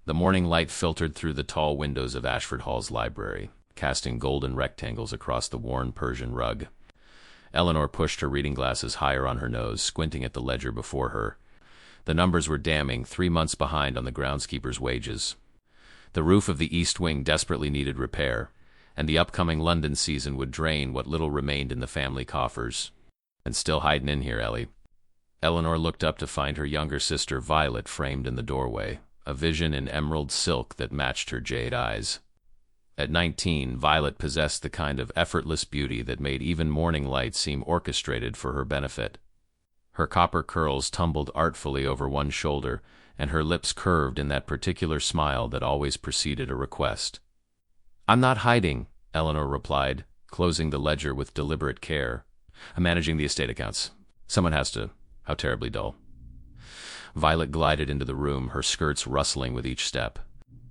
The morning light filtered through the tall windows of Ashford Hall's library, casting golden rectangles across the worn Persian rug. Eleanor pushed her reading glasses higher on her nose, squinting at the ledger before her. The numbers were damning, 3 months behind on the groundskeeper's wages. The roof of the East Wing desperately needed repair, and the upcoming London season would drain what little remained in the family coffers. And still hiding in here, Ellie. Eleanor looked up to find her younger sister Violet framed in the doorway, a vision in emerald silk that matched her jade eyes. At 19, Violet possessed the kind of effortless beauty that made even morning light seem orchestrated for her benefit. Her copper curls tumbled artfully over one shoulder, and her lips curved in that particular smile that always preceded a request. "I'm not hiding," Eleanor replied, closing the ledger with deliberate care. "I'm managing the estate accounts. Someone has to. How terribly dull." Violet glided into the room, her skirts rustling with each step.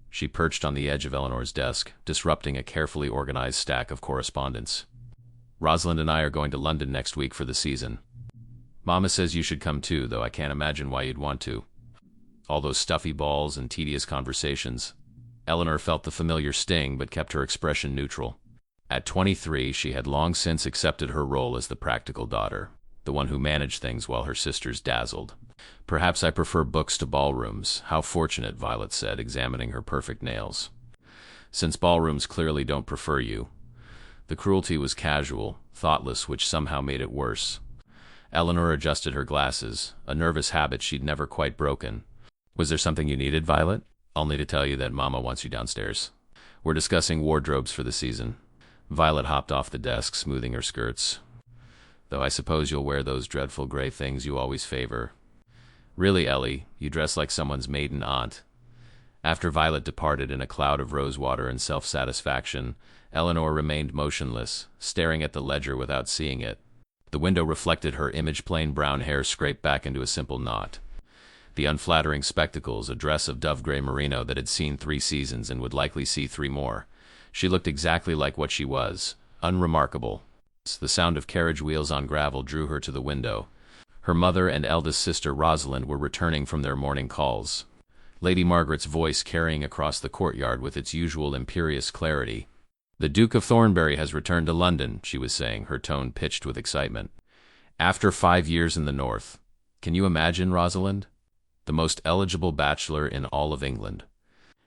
She perched on the edge of Eleanor's desk, disrupting a carefully organized stack of correspondence. "Rosalind and I are going to London next week for the season. Mama says you should come too, though I can't imagine why you'd want to. All those stuffy balls and tedious conversations." Eleanor felt the familiar sting, but kept her expression neutral. At 23, she had long since accepted her role as the practical daughter, the one who managed things while her sisters dazzled. "Perhaps I prefer books to ballrooms. How fortunate," Violet said, examining her perfect nails. "Since ballrooms clearly don't prefer you." The cruelty was casual, thoughtless, which somehow made it worse. Eleanor adjusted her glasses, a nervous habit she'd never quite broken. "Was there something you needed, Violet?" "Only to tell you that Mama wants you downstairs. We're discussing wardrobes for the season." Violet hopped off the desk, smoothing her skirts. "Though I suppose you'll wear those dreadful gray things you always favor." "Really, Ellie, you dress like someone's maiden aunt." After Violet departed in a cloud of rosewater and self-satisfaction, Eleanor remained motionless, staring at the ledger without seeing it. The window reflected her image-plain brown hair scraped back into a simple knot. The unflattering spectacles, a dress of dove-gray merino that had seen 3 seasons and would likely see 3 more. She looked exactly like what she was, unremarkable. The sound of carriage wheels on gravel drew her to the window. Her mother and eldest sister Rosalind were returning from their morning calls. Lady Margaret's voice carrying across the courtyard with its usual imperious clarity. "The Duke of Thornbury has returned to London," she was saying, her tone pitched with excitement. "After 5 years in the north. Can you imagine, Rosalind? The most eligible bachelor in all of England.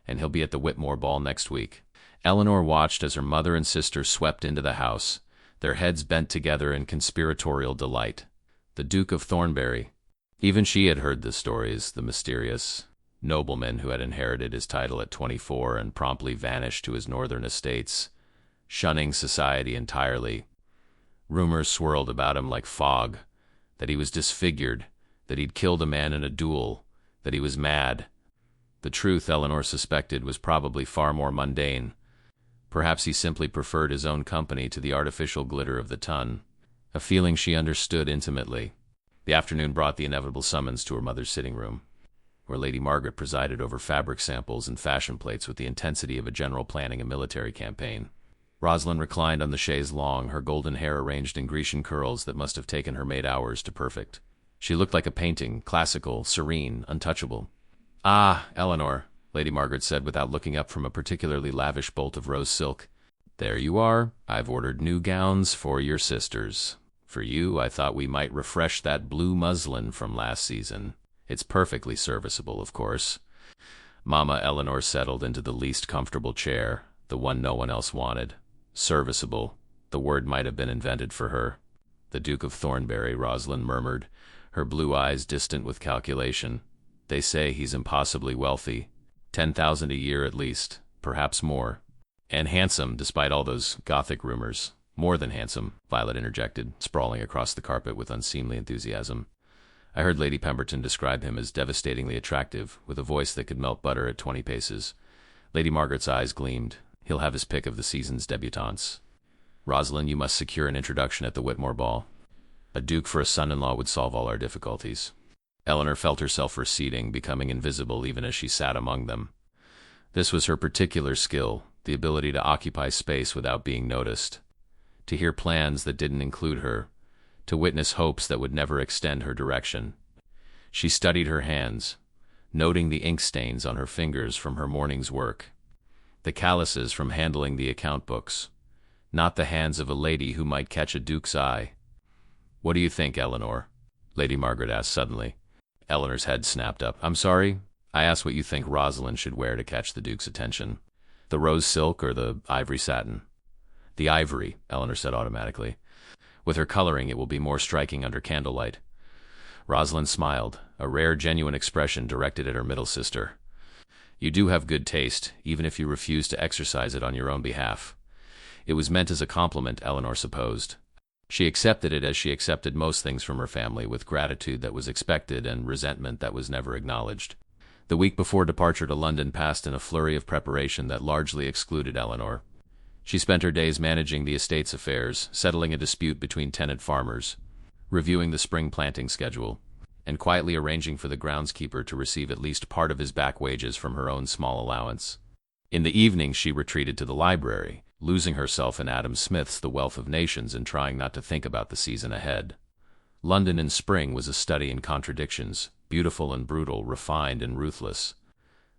And he'll be at the Whitmore Ball next week." Eleanor watched as her mother and sister swept into the house, their heads bent together in conspiratorial delight. The Duke of Thornbury. Even she had heard the stories, the mysterious nobleman who had inherited his title at 24 and promptly vanished to his northern estates, shunning society entirely. Rumors swirled about him like fog, that he was disfigured, that he'd killed a man in a duel, that he was mad. The truth, Eleanor suspected, was probably far more mundane. Perhaps he simply preferred his own company to the artificial glitter of the tun, a feeling she understood intimately. The afternoon brought the inevitable summons to her mother's sitting room, where Lady Margaret presided over fabric samples and fashion plates with the intensity of a general planning a military campaign. Rosalind reclined on the chaise longue, her golden hair arranged in Grecian curls that must have taken her maid hours to perfect. She looked like a painting, classical, serene, untouchable. "Ah, Eleanor," Lady Margaret said without looking up from a particularly lavish bolt of rose silk. "There you are. I've ordered new gowns for your sisters. For you, I thought we might refresh that blue muslin from last season. It's perfectly serviceable, of course." Mama Eleanor settled into the least comfortable chair, the one no one else wanted. Serviceable. The word might have been invented for her. "The Duke of Thornbury," Rosalind murmured, her blue eyes distant with calculation. "They say he's impossibly wealthy. 10,000 a year at least, perhaps more. And handsome, despite all those Gothic rumors." "More than handsome," Violet interjected, sprawling across the carpet with unseemly enthusiasm. "I heard Lady Pemberton describe him as devastatingly attractive, with a voice that could melt butter at 20 paces. Lady Margaret's eyes gleamed. "He'll have his pick of the season's debutantes. Rosalind, you must secure an introduction at the Whitmore Ball. A duke for a son-in-law would solve all our difficulties." Eleanor felt herself receding, becoming invisible even as she sat among them. This was her particular skill, the ability to occupy space without being noticed, to hear plans that didn't include her, to witness hopes that would never extend her direction. She studied her hands. noting the ink stains on her fingers from her morning's work, the calluses from handling the account books. Not the hands of a lady who might catch a duke's eye. "What do you think, Eleanor?" Lady Margaret asked suddenly. Eleanor's head snapped up. "I'm sorry? I asked what you think Rosalind should wear to catch the duke's attention. The rose silk or the ivory satin?" "The ivory," Eleanor said automatically. "With her coloring, it will be more striking under candlelight." Rosalind smiled, a rare, genuine expression directed at her middle sister. "You do have good taste, even if you refuse to exercise it on your own behalf." It was meant as a compliment, Eleanor supposed. She accepted it as she accepted most things from her family, with gratitude that was expected and resentment that was never acknowledged. The week before departure to London passed in a flurry of preparation that largely excluded Eleanor. She spent her days managing the estate's affairs, settling a dispute between tenant farmers, reviewing the spring planting schedule, and quietly arranging for the groundskeeper to receive at least part of his back wages from her own small allowance. In the evening she retreated to the library, losing herself in Adam Smith's The Wealth of Nations and trying not to think about the season ahead. London in spring was a study in contradictions, beautiful and brutal, refined and ruthless.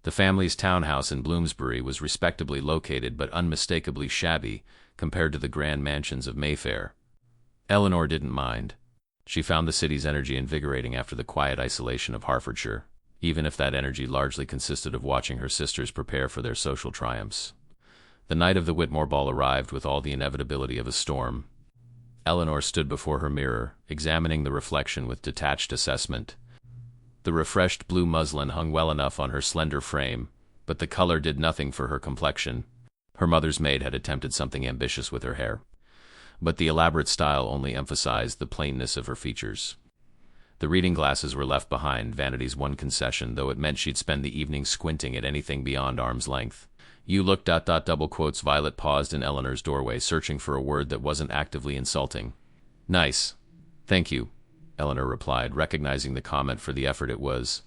The family's townhouse in Bloomsbury was respectably located but unmistakably shabby compared to the grand mansions of Mayfair. Eleanor didn't mind. She found the city's energy invigorating after the quiet isolation of Hertfordshire, even if that energy largely consisted of watching her sisters prepare for their social triumphs. The night of the Whitmore ball arrived with all the inevitability of a storm. Eleanor stood before her mirror, examining the reflection with detached assessment. The refreshed blue muslin hung well enough on her slender frame, but the color did nothing for her complexion. Her mother's maid had attempted something ambitious with her hair, but the elaborate style only emphasized the plainness of her features. The reading glasses were left behind, vanity's one concession, though it meant she'd spend the evening squinting at anything beyond arm's length. "You look ... double quotes." Violet paused in Eleanor's doorway, searching for a word that wasn't actively insulting. "Nice. Thank you," Eleanor replied, recognizing the comment for the effort it was.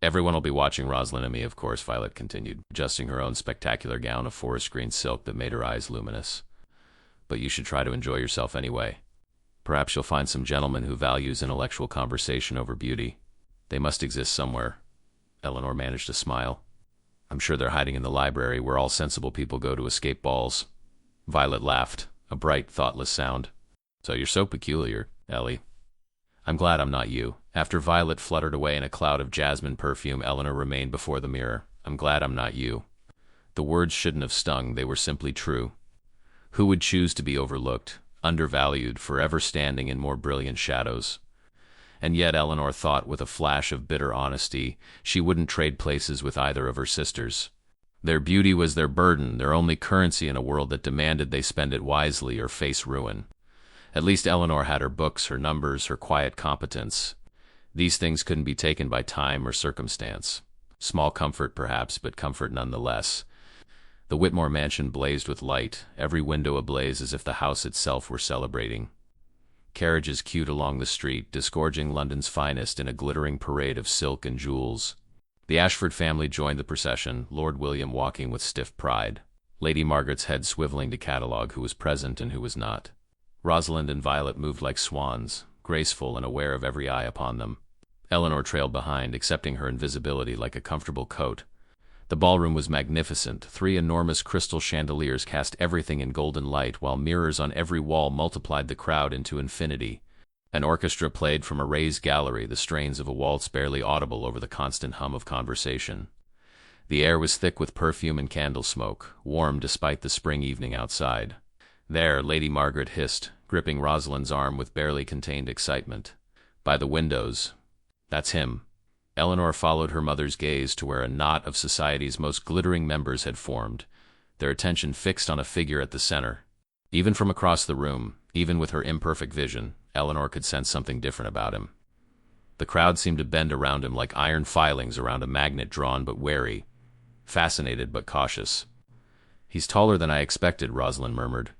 "Everyone will be watching Rosalind and me, of course," Violet continued, adjusting her own spectacular gown of forest green silk that made her eyes luminous. "But you should try to enjoy yourself anyway. Perhaps you'll find some gentleman who values intellectual conversation over beauty. They must exist somewhere." Eleanor managed a smile. "I'm sure they're hiding in the library, where all sensible people go to escape balls." Violet laughed, a bright, thoughtless sound. "So you're so peculiar, Ellie." "I'm glad I'm not you." After Violet fluttered away in a cloud of jasmine perfume, Eleanor remained before the mirror. "I'm glad I'm not you." The words shouldn't have stung, they were simply true. Who would choose to be overlooked, undervalued, forever standing in more brilliant shadows? And yet, Eleanor thought with a flash of bitter honesty, she wouldn't trade places with either of her sisters. Their beauty was their burden, their only currency in a world that demanded they spend it wisely or face ruin. At least Eleanor had her books, her numbers, her quiet competence. These things couldn't be taken by time or circumstance. Small comfort, perhaps, but comfort nonetheless. The Whitmore mansion blazed with light, every window ablaze as if the house itself were celebrating. Carriages queued along the street, disgorging London's finest in a glittering parade of silk and jewels. The Ashford family joined the procession, Lord William walking with stiff pride, Lady Margaret's head swiveling to catalogue who was present and who was not. Rosalind and Violet moved like swans, graceful and aware of every eye upon them. Eleanor trailed behind, accepting her invisibility like a comfortable coat. The ballroom was magnificent. 3 enormous crystal chandeliers cast everything in golden light, while mirrors on every wall multiplied the crowd into infinity. An orchestra played from a raised gallery, the strains of a waltz barely audible over the constant hum of conversation. The air was thick with perfume and candle smoke, warm despite the spring evening outside. "There," Lady Margaret hissed, gripping Rosalind's arm with barely contained excitement. "By the windows. That's him." Eleanor followed her mother's gaze to where a knot of society's most glittering members had formed, their attention fixed on a figure at the center. Even from across the room, even with her imperfect vision, Eleanor could sense something different about him. The crowd seemed to bend around him like iron filings around a magnet, drawn but wary, fascinated but cautious. "He's taller than I expected," Rosalind murmured,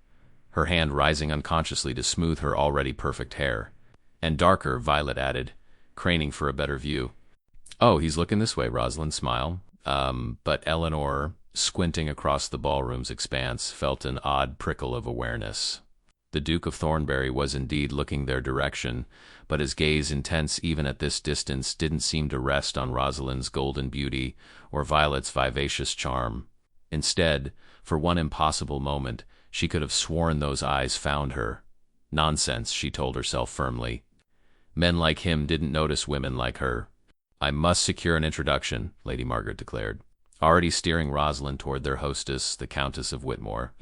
her hand rising unconsciously to smooth her already perfect hair. "And darker," Violet added, craning for a better view. "Oh, he's looking this way," Rosalind smiled. But Eleanor, squinting across the ballroom's expanse, felt an odd prickle of awareness. The Duke of Thornbury was indeed looking their direction, but his gaze, intense even at this distance, didn't seem to rest on Rosalind's golden beauty or Violet's vivacious charm. Instead, for one impossible moment, she could have sworn those eyes found her. Nonsense, she told herself firmly. Men like him didn't notice women like her. I must secure an introduction, Lady Margaret declared, already steering Rosalind toward their hostess, the Countess of Whitmore.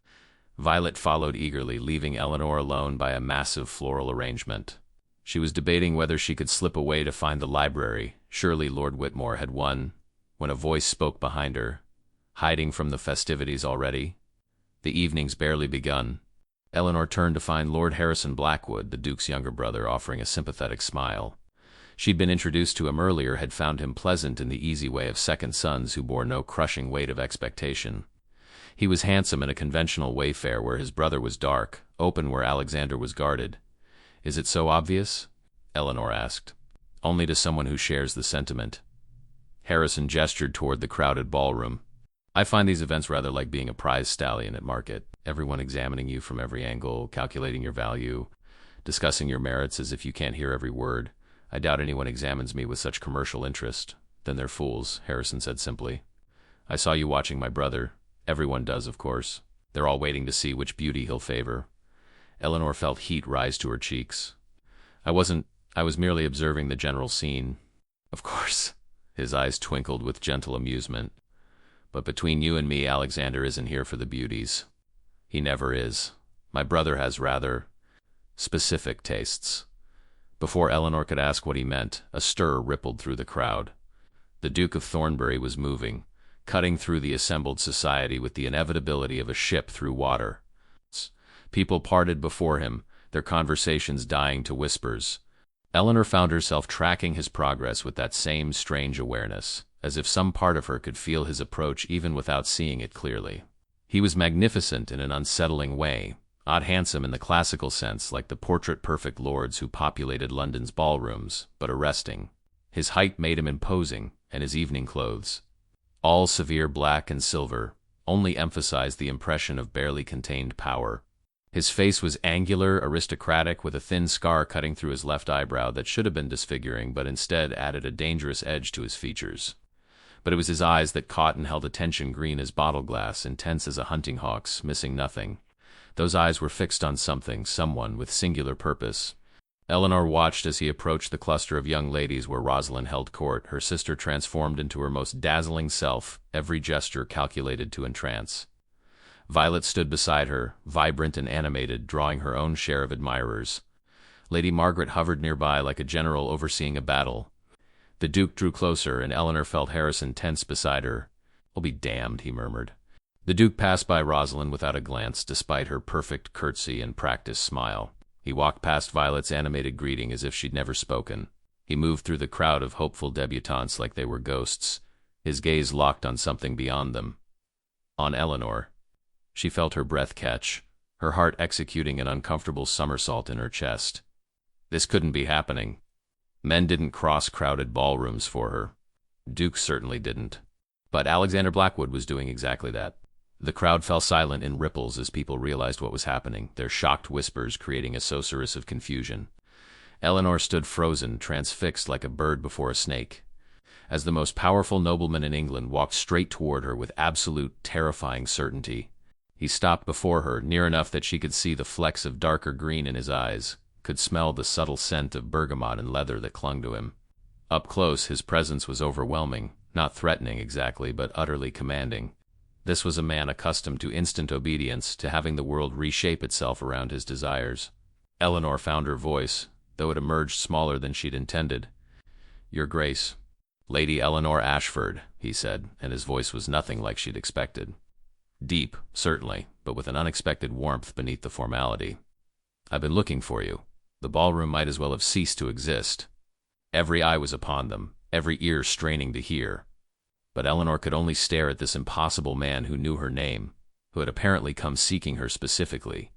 Violet followed eagerly, leaving Eleanor alone by a massive floral arrangement. She was debating whether she could slip away to find the library. Surely Lord Whitmore had won, when a voice spoke behind her. Hiding from the festivities already? The evening's barely begun. Eleanor turned to find Lord Harrison Blackwood, the Duke's younger brother, offering a sympathetic smile. She'd been introduced to him earlier, had found him pleasant in the easy way of second sons who bore no crushing weight of expectation. He was handsome in a conventional wayfare where his brother was dark, open where Alexander was guarded. Is it so obvious? Eleanor asked. Only to someone who shares the sentiment. Harrison gestured toward the crowded ballroom. I find these events rather like being a prize stallion at market, everyone examining you from every angle, calculating your value, discussing your merits as if you can't hear every word. I doubt anyone examines me with such commercial interest. Then they're fools, Harrison said simply. I saw you watching my brother. Everyone does, of course. They're all waiting to see which beauty he'll favor. Eleanor felt heat rise to her cheeks. I was merely observing the general scene. Of course. His eyes twinkled with gentle amusement. But between you and me, Alexander isn't here for the beauties. He never is. My brother has rather specific tastes. Before Eleanor could ask what he meant, a stir rippled through the crowd. The Duke of Thornbury was moving, cutting through the assembled society with the inevitability of a ship through water. People parted before him, their conversations dying to whispers. Eleanor found herself tracking his progress with that same strange awareness, as if some part of her could feel his approach even without seeing it clearly. He was magnificent in an unsettling way, not handsome in the classical sense like the portrait-perfect lords who populated London's ballrooms, but arresting. His height made him imposing, and his evening clothes, all severe black and silver, only emphasized the impression of barely contained power. His face was angular, aristocratic, with a thin scar cutting through his left eyebrow that should have been disfiguring, but instead added a dangerous edge to his features. But it was his eyes that caught and held attention, green as bottle glass, intense as a hunting hawk's, missing nothing. Those eyes were fixed on something, someone, with singular purpose. Eleanor watched as he approached the cluster of young ladies where Rosalind held court, her sister transformed into her most dazzling self, every gesture calculated to entrance. Violet stood beside her, vibrant and animated, drawing her own share of admirers. Lady Margaret hovered nearby like a general overseeing a battle. The Duke drew closer, and Eleanor felt Harrison tense beside her. "I'll be damned," he murmured. The Duke passed by Rosalind without a glance, despite her perfect curtsy and practiced smile. He walked past Violet's animated greeting as if she'd never spoken. He moved through the crowd of hopeful debutantes like they were ghosts, his gaze locked on something beyond them. On Eleanor. She felt her breath catch, her heart executing an uncomfortable somersault in her chest. This couldn't be happening. Men didn't cross crowded ballrooms for her. Dukes certainly didn't. But Alexander Blackwood was doing exactly that. The crowd fell silent in ripples as people realized what was happening, their shocked whispers creating a sorceress of confusion. Eleanor stood frozen, transfixed like a bird before a snake, as the most powerful nobleman in England walked straight toward her with absolute, terrifying certainty. He stopped before her, near enough that she could see the flecks of darker green in his eyes, could smell the subtle scent of bergamot and leather that clung to him. Up close, his presence was overwhelming, not threatening exactly, but utterly commanding. This was a man accustomed to instant obedience, to having the world reshape itself around his desires. Eleanor found her voice, though it emerged smaller than she'd intended. "Your Grace." "Lady Eleanor Ashford," he said, and his voice was nothing like she'd expected. Deep, certainly, but with an unexpected warmth beneath the formality. "I've been looking for you." The ballroom might as well have ceased to exist. Every eye was upon them, every ear straining to hear. But Eleanor could only stare at this impossible man who knew her name, who had apparently come seeking her specifically.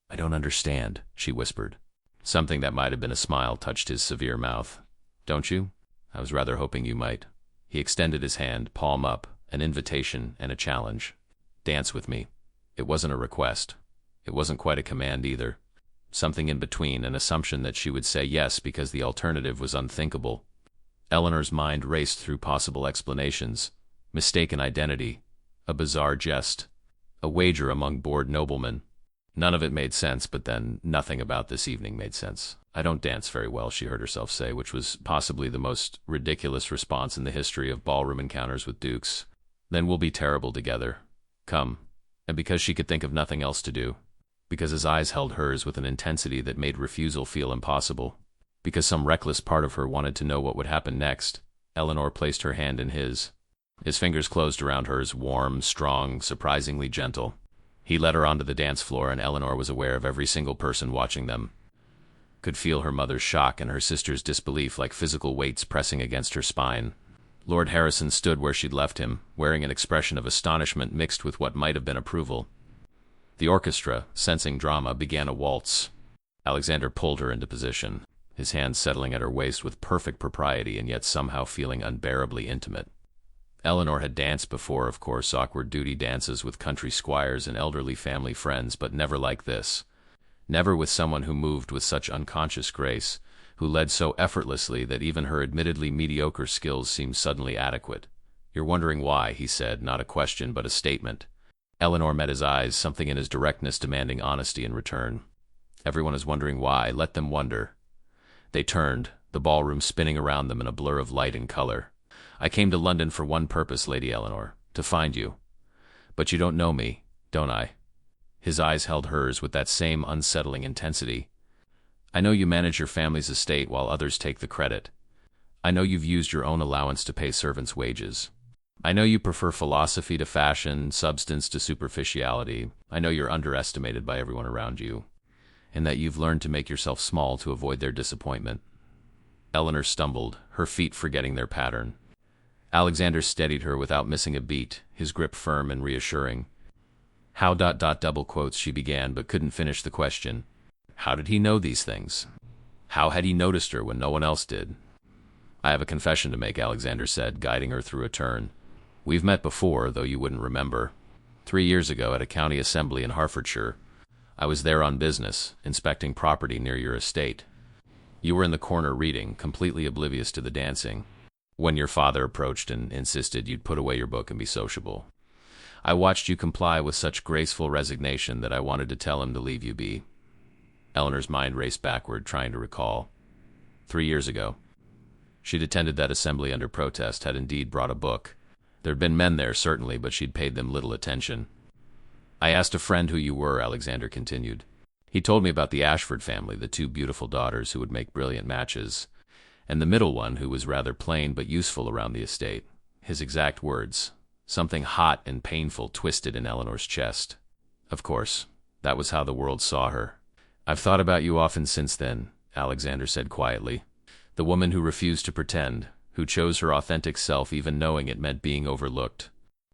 "I don't understand," she whispered. Something that might have been a smile touched his severe mouth. "Don't you? I was rather hoping you might." He extended his hand, palm up, an invitation and a challenge. "Dance with me." It wasn't a request. It wasn't quite a command either. something in between, an assumption that she would say yes because the alternative was unthinkable. Eleanor's mind raced through possible explanations: mistaken identity, a bizarre jest, a wager among bored noblemen. None of it made sense, but then nothing about this evening made sense. "I don't dance very well," she heard herself say, which was possibly the most ridiculous response in the history of ballroom encounters with dukes. "Then we'll be terrible together. Come." And because she could think of nothing else to do, because his eyes held hers with an intensity that made refusal feel impossible, because some reckless part of her wanted to know what would happen next, Eleanor placed her hand in his. His fingers closed around hers, warm, strong, surprisingly gentle. He led her onto the dance floor, and Eleanor was aware of every single person watching them. Could feel her mother's shock and her sister's disbelief like physical weights pressing against her spine. Lord Harrison stood where she'd left him, wearing an expression of astonishment mixed with what might have been approval. The orchestra, sensing drama, began a waltz. Alexander pulled her into position, his hands settling at her waist with perfect propriety and yet somehow feeling unbearably intimate. Eleanor had danced before, of course, awkward duty dances with country squires and elderly family friends, but never like this. Never with someone who moved with such unconscious grace, who led so effortlessly that even her admittedly mediocre skills seemed suddenly adequate. "You're wondering why," he said, not a question but a statement. Eleanor met his eyes, something in his directness demanding honesty in return. "Everyone is wondering why. Let them wonder." They turned, the ballroom spinning around them in a blur of light and color. "I came to London for one purpose, Lady Eleanor, to find you. But you don't know me, don't I?" His eyes held hers with that same unsettling intensity. "I know you manage your family's estate while others take the credit. I know you've used your own allowance to pay servants' wages. I know you prefer philosophy to fashion, substance to superficiality. I know you're underestimated by everyone around you, and that you've learned to make yourself small to avoid their disappointment." Eleanor stumbled, her feet forgetting their pattern. Alexander steadied her without missing a beat, his grip firm and reassuring. "How ... double quotes," she began, but couldn't finish the question. How did he know these things? How had he noticed her when no one else did? "I have a confession to make," Alexander said, guiding her through a turn. "We've met before, though you wouldn't remember. 3 years ago at a county assembly in Hertfordshire. I was there on business, inspecting property near your estate. You were in the corner reading, completely oblivious to the dancing, when your father approached and insisted you'd put away your book and be sociable. I watched you comply with such graceful resignation that I wanted to tell him to leave you be." Eleanor's mind raced backward, trying to recall. 3 years ago. She'd attended that assembly under protest, had indeed brought a book. There'd been men there, certainly, but she'd paid them little attention. "I asked a friend who you were," Alexander continued. "He told me about the Ashford family, the 2 beautiful daughters who would make brilliant matches, and the middle one who was rather plain but useful around the estate." His exact words. Something hot and painful twisted in Eleanor's chest. Of course, that was how the world saw her. "I've thought about you often since then," Alexander said quietly. "The woman who refused to pretend, who chose her authentic self even knowing it meant being overlooked.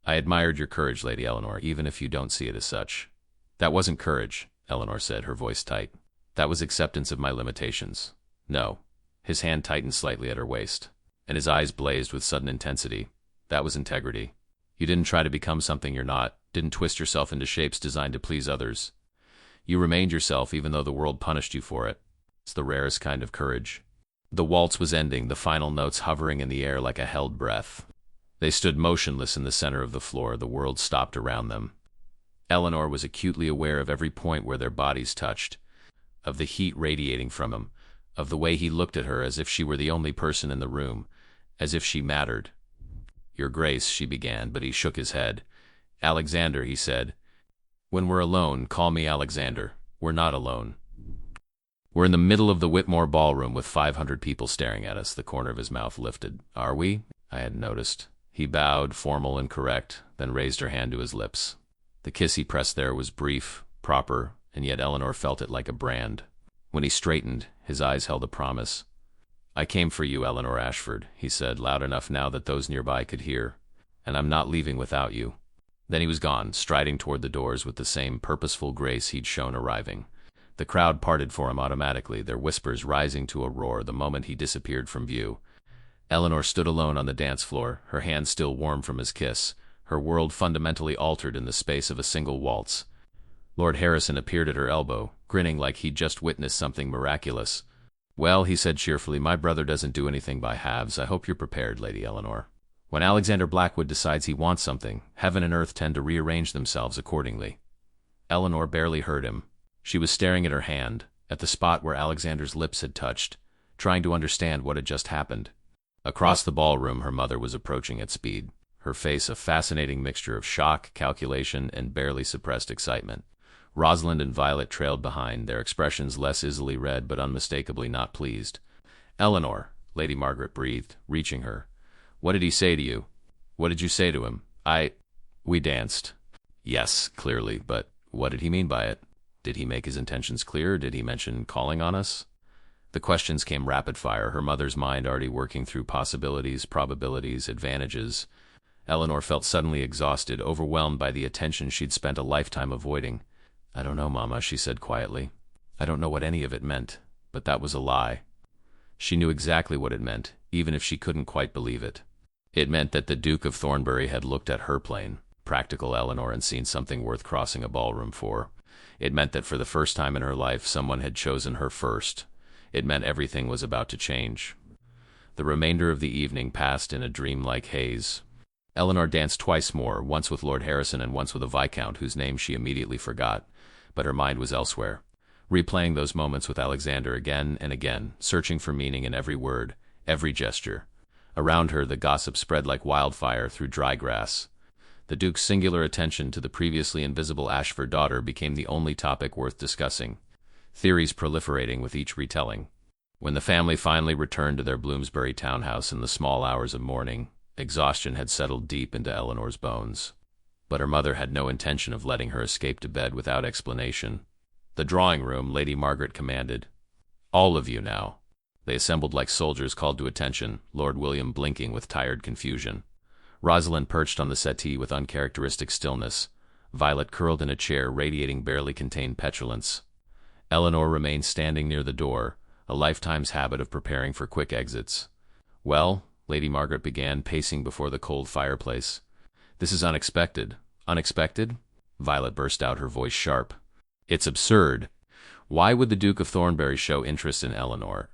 I admired your courage, Lady Eleanor, even if you don't see it as such." "That wasn't courage," Eleanor said, her voice tight. "That was acceptance of my limitations. No." His hand tightened slightly at her waist, and his eyes blazed with sudden intensity. "That was integrity. You didn't try to become something you're not, didn't twist yourself into shapes designed to please others. You remained yourself even though the world punished you for it. It's the rarest kind of courage." The waltz was ending, the final notes hovering in the air like a held breath. They stood motionless in the center of the floor, the world stopped around them. Eleanor was acutely aware of every point where their bodies touched, of the heat radiating from him, of the way he looked at her as if she were the only person in the room, as if she mattered. "Your Grace," she began, but he shook his head. "Alexander," he said. "When we're alone, call me Alexander. We're not alone. We're in the middle of the Whitmore ballroom with 500 people staring at us." The corner of his mouth lifted. "Are we?" I hadn't noticed. He bowed, formal and correct, then raised her hand to his lips. The kiss he pressed there was brief, proper, and yet Eleanor felt it like a brand. When he straightened, his eyes held a promise. "I came for you, Eleanor Ashford," he said, loud enough now that those nearby could hear. "And I'm not leaving without you." Then he was gone, striding toward the doors with the same purposeful grace he'd shown arriving. The crowd parted for him automatically, their whispers rising to a roar the moment he disappeared from view. Eleanor stood alone on the dance floor, her hand still warm from his kiss, her world fundamentally altered in the space of a single waltz. Lord Harrison appeared at her elbow, grinning like he'd just witnessed something miraculous. "Well," he said cheerfully, "my brother doesn't do anything by halves. I hope you're prepared, Lady Eleanor. When Alexander Blackwood decides he wants something, heaven and earth tend to rearrange themselves accordingly." Eleanor barely heard him. She was staring at her hand, at the spot where Alexander's lips had touched, trying to understand what had just happened. Across the ballroom, her mother was approaching at speed, her face a fascinating mixture of shock, calculation, and barely suppressed excitement. Rosalind and Violet trailed behind, their expressions less easily read but unmistakably not pleased. "Eleanor," Lady Margaret breathed, reaching her. "What did he say to you? What did you say to him?" We danced." "Yes, clearly, but what did he mean by it? Did he make his intentions clear? Did he mention calling on us?" The questions came rapid fire, her mother's mind already working through possibilities, probabilities, advantages. Eleanor felt suddenly exhausted, overwhelmed by the attention she'd spent a lifetime avoiding. "I don't know, Mama," she said quietly. "I don't know what any of it meant, but that was a lie." She knew exactly what it meant, even if she couldn't quite believe it. It meant that the Duke of Thornbury had looked at her plane, practical Eleanor, and seen something worth crossing a ballroom for. It meant that for the first time in her life, someone had chosen her first. It meant everything was about to change. The remainder of the evening passed in a dreamlike haze. Eleanor danced twice more, once with Lord Harrison and once with a viscount whose name she immediately forgot, but her mind was elsewhere, replaying those moments with Alexander again and again, searching for meaning in every word, every gesture. Around her, the gossip spread like wildfire through dry grass. The Duke's singular attention to the previously invisible Ashford daughter became the only topic worth discussing, theories proliferating with each retelling. When the family finally returned to their Bloomsbury townhouse in the small hours of morning, exhaustion had settled deep into Eleanor's bones. But her mother had no intention of letting her escape to bed without explanation. "The drawing room," Lady Margaret commanded. "All of you now." They assembled like soldiers called to attention, Lord William blinking with tired confusion. Rosalind perched on the settee with uncharacteristic stillness. Violet curled in a chair, radiating barely contained petulance. Eleanor remained standing near the door, a lifetime's habit of preparing for quick exits. "Well," Lady Margaret began, pacing before the cold fireplace. "This is unexpected." "Unexpected?" Violet burst out, her voice sharp. "It's absurd. Why would the Duke of Thornbury show interest in Eleanor?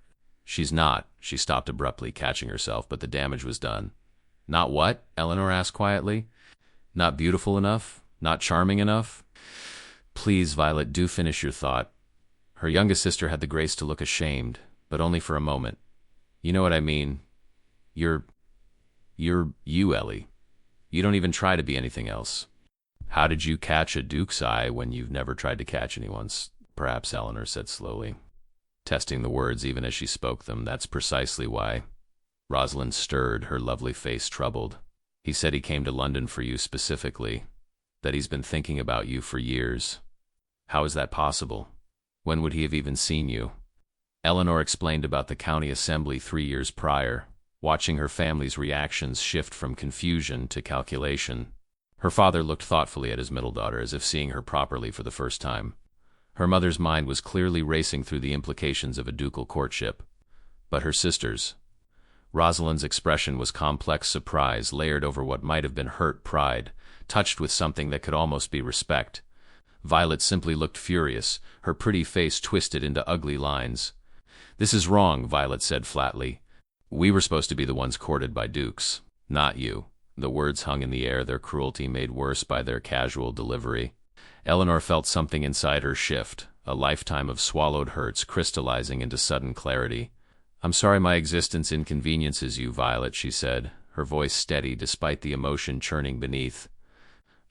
She's not." She stopped abruptly, catching herself, but the damage was done. "Not what?" Eleanor asked quietly. "Not beautiful enough? Not charming enough?" "Please, Violet, do finish your thought." Her youngest sister had the grace to look ashamed, but only for a moment. "You know what I mean. You're you, Ellie. You don't even try to be anything else." "How did you catch a duke's eye when you've never tried to catch anyone's?" Perhaps, Eleanor said slowly, testing the words even as she spoke them. "That's precisely why." Rosalind stirred, her lovely face troubled. "He said he came to London for you specifically, that he's been thinking about you for years." "How is that possible? When would he have even seen you?" Eleanor explained about the county assembly 3 years prior, watching her family's reactions shift from confusion to calculation. Her father looked thoughtfully at his middle daughter, as if seeing her properly for the first time. Her mother's mind was clearly racing through the implications of a ducal courtship. But her sisters? Rosalind's expression was complex surprise, layered over what might have been hurt pride, touched with something that could almost be respect. Violet simply looked furious, her pretty face twisted into ugly lines. "This is wrong," Violet said flatly. "We were supposed to be the ones courted by dukes, not you." The words hung in the air, their cruelty made worse by their casual delivery. Eleanor felt something inside her shift, a lifetime of swallowed hurts crystallizing into sudden clarity. "I'm sorry my existence inconveniences you, Violet," she said, her voice steady despite the emotion churning beneath.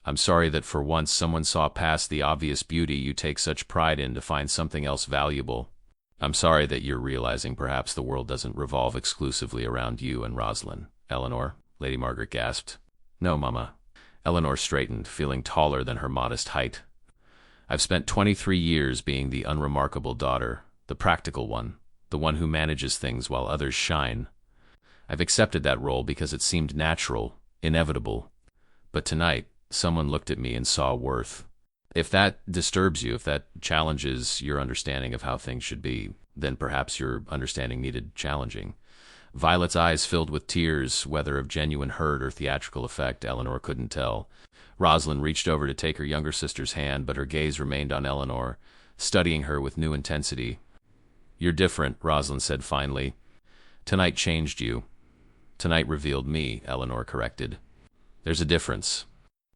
"I'm sorry that for once someone saw past the obvious beauty you take such pride in to find something else valuable. I'm sorry that you're realizing perhaps the world doesn't revolve exclusively around you and Rosalind." "Eleanor," Lady Margaret gasped. "No, Mama." Eleanor straightened, feeling taller than her modest height. "I've spent 23 years being the unremarkable daughter, the practical one, the one who manages things while others shine. I've accepted that role because it seemed natural, inevitable. But tonight, someone looked at me and saw worth. If that disturbs you, if that challenges your understanding of how things should be, then perhaps your understanding needed challenging." Violet's eyes filled with tears, whether of genuine hurt or theatrical effect, Eleanor couldn't tell. Rosalind reached over to take her younger sister's hand, but her gaze remained on Eleanor, studying her with new intensity. "You're different," Rosalind said finally. "Tonight changed you." "Tonight revealed me," Eleanor corrected. "There's a difference."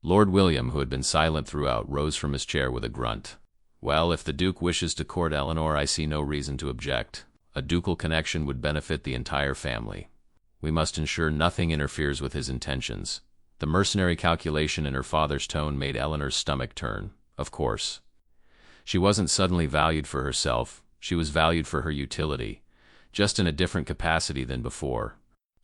Lord William, who had been silent throughout, rose from his chair with a grunt. "Well, if the Duke wishes to court Eleanor, I see no reason to object. A ducal connection would benefit the entire family. We must ensure nothing interferes with his intentions." The mercenary calculation in her father's tone made Eleanor's stomach turn. Of course. She wasn't suddenly valued for herself, she was valued for her utility, just in a different capacity than before.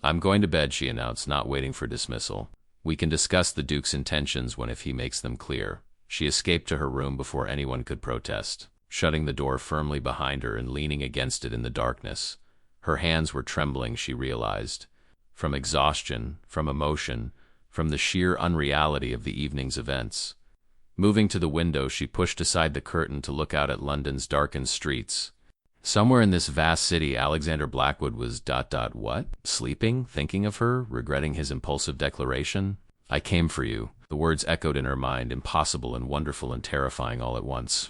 "I'm going to bed," she announced, not waiting for dismissal. "We can discuss the Duke's intentions if he makes them clear." She escaped to her room before anyone could protest, shutting the door firmly behind her and leaning against it in the darkness. Her hands were trembling, she realized, from exhaustion, from emotion, from the sheer unreality of the evening's events. Moving to the window, she pushed aside the curtain to look out at London's darkened streets. Somewhere in this vast city, Alexander Blackwood was what? Sleeping, thinking of her, regretting his impulsive declaration. "I came for you." The words echoed in her mind, impossible and wonderful and terrifying all at once.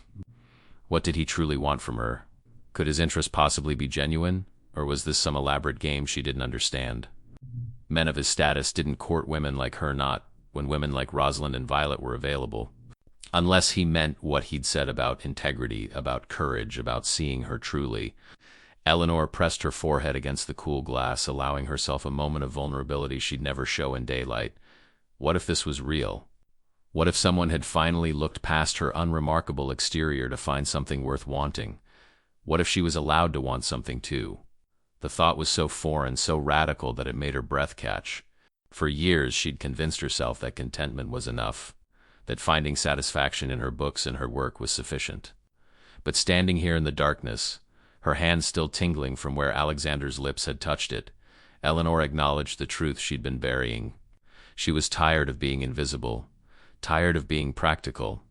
What did he truly want from her? Could his interest possibly be genuine, or was this some elaborate game she didn't understand? Men of his status didn't court women like her, not when women like Rosalind and Violet were available. Unless he meant what he'd said about integrity, about courage, about seeing her truly. Eleanor pressed her forehead against the cool glass, allowing herself a moment of vulnerability she'd never show in daylight. What if this was real? What if someone had finally looked past her unremarkable exterior to find something worth wanting? What if she was allowed to want something too? The thought was so foreign, so radical, that it made her breath catch. For years she'd convinced herself that contentment was enough, that finding satisfaction in her books and her work was sufficient. But standing here in the darkness, her hand still tingling from where Alexander's lips had touched it, Eleanor acknowledged the truth she'd been burying. She was tired of being invisible, tired of being practical,